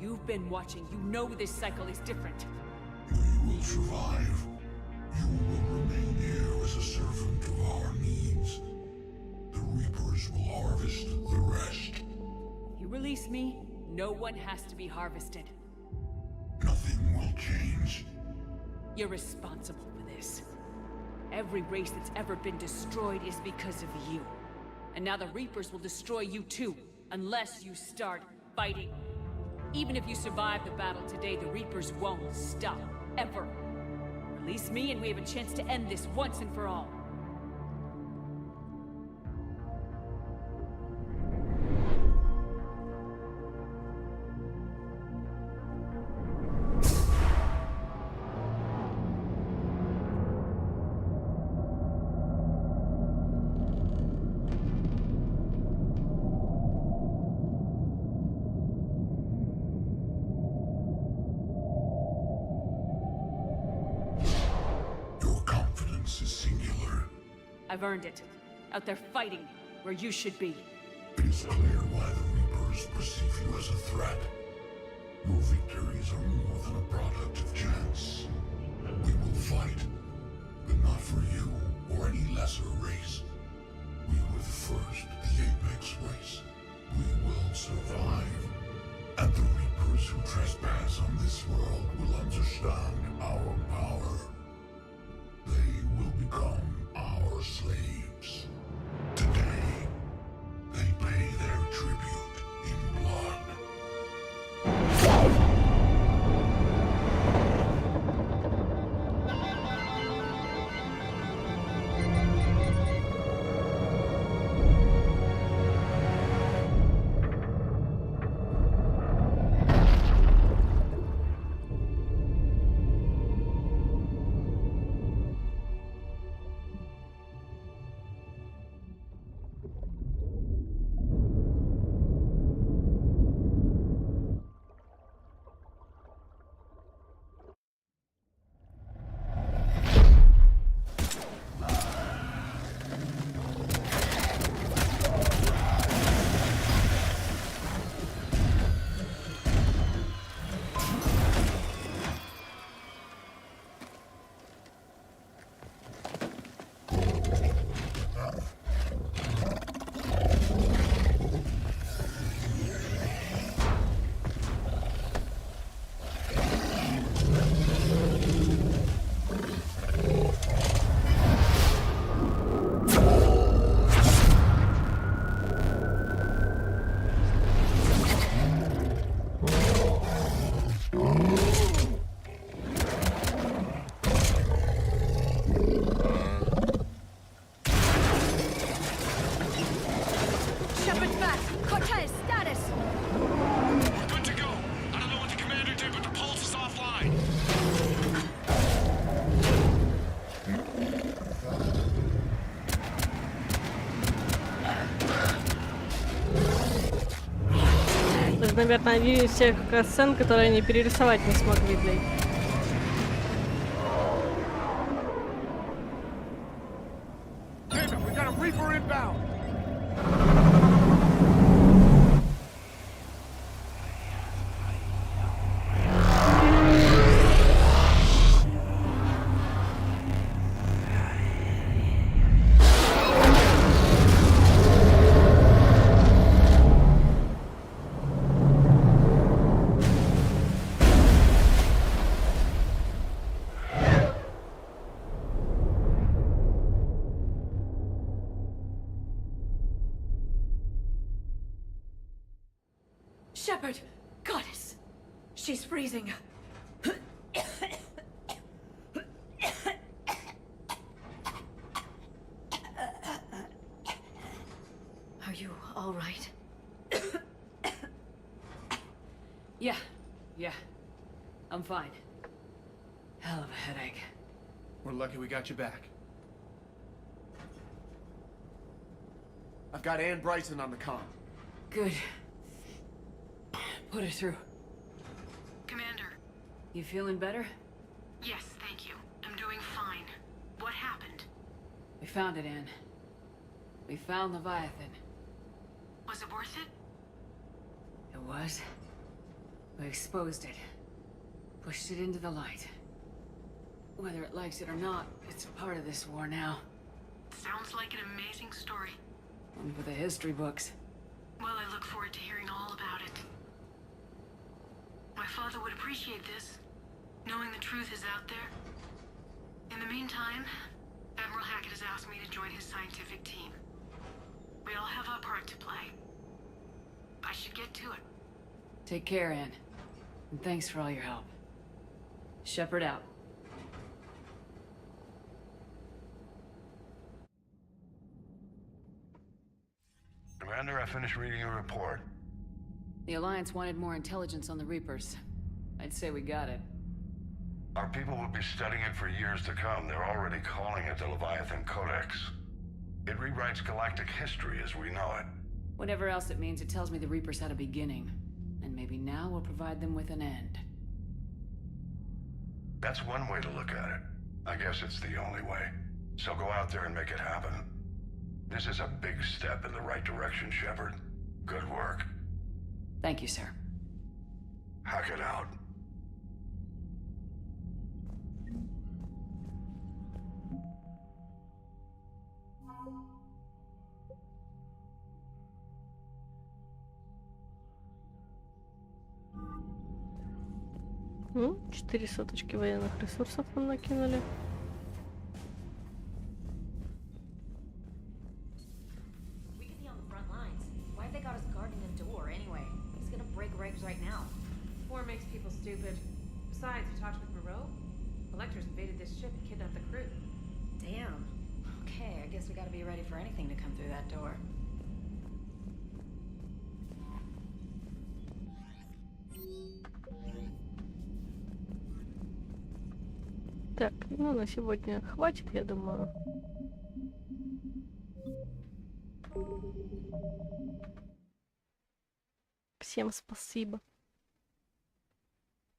You've been watching. You know this cycle is different. We will survive. You will remain here as a servant of our needs. The Reapers will harvest the rest. You release me, no one has to be harvested. Nothing will change. You're responsible for this. Every race that's ever been destroyed is because of you. And now the Reapers will destroy you too, unless you start fighting. Even if you survive the battle today, the Reapers won't stop, ever. Release me and we have a chance to end this once and for all. I've earned it. Out there fighting, where you should be. It is clear why the Reapers perceive you as a threat. Your victories are more than a product of chance. We will fight, but not for you or any lesser race. We were the first, the Apex race. We will survive. And the Reapers who trespass on this world will understand our power. They will become our slaves. Today, they pay their tribute in blood. Наверное, один из тех сцен, которые они перерисовать не смогли, блядь. We got a Reaper inbound. Shepard! Goddess! She's freezing. Are you all right? Yeah. I'm fine. Hell of a headache. We're lucky we got you back. I've got Ann Bryson on the comm. Good. Put her through. Commander. You feeling better? Yes, thank you. I'm doing fine. What happened? We found it, Anne. We found Leviathan. Was it worth it? It was. We exposed it. Pushed it into the light. Whether it likes it or not, it's a part of this war now. Sounds like an amazing story. One for the history books. Well, I look forward to hearing all about it. My father would appreciate this, knowing the truth is out there. In the meantime, Admiral Hackett has asked me to join his scientific team. We all have our part to play. I should get to it. Take care, Anne. And thanks for all your help. Shepard out. Commander, I finished reading your report. The Alliance wanted more intelligence on the Reapers. I'd say we got it. Our people will be studying it for years to come. They're already calling it the Leviathan Codex. It rewrites galactic history as we know it. Whatever else it means, it tells me the Reapers had a beginning. And maybe now we'll provide them with an end. That's one way to look at it. I guess it's the only way. So go out there and make it happen. This is a big step in the right direction, Shepard. Good work. Thank you, sir. Hackett out. Ну, 4 соточки военных ресурсов нам накинули. We could be on the front lines. Why have they got us guarding the door anyway? It's gonna break regs right now. War makes people stupid. Besides, you talked with Moreau? Electors invaded this ship and kidnapped the crew. Damn. Okay, I guess we gotta be ready for anything to come through that door. Так, ну на сегодня хватит, я думаю. Всем спасибо.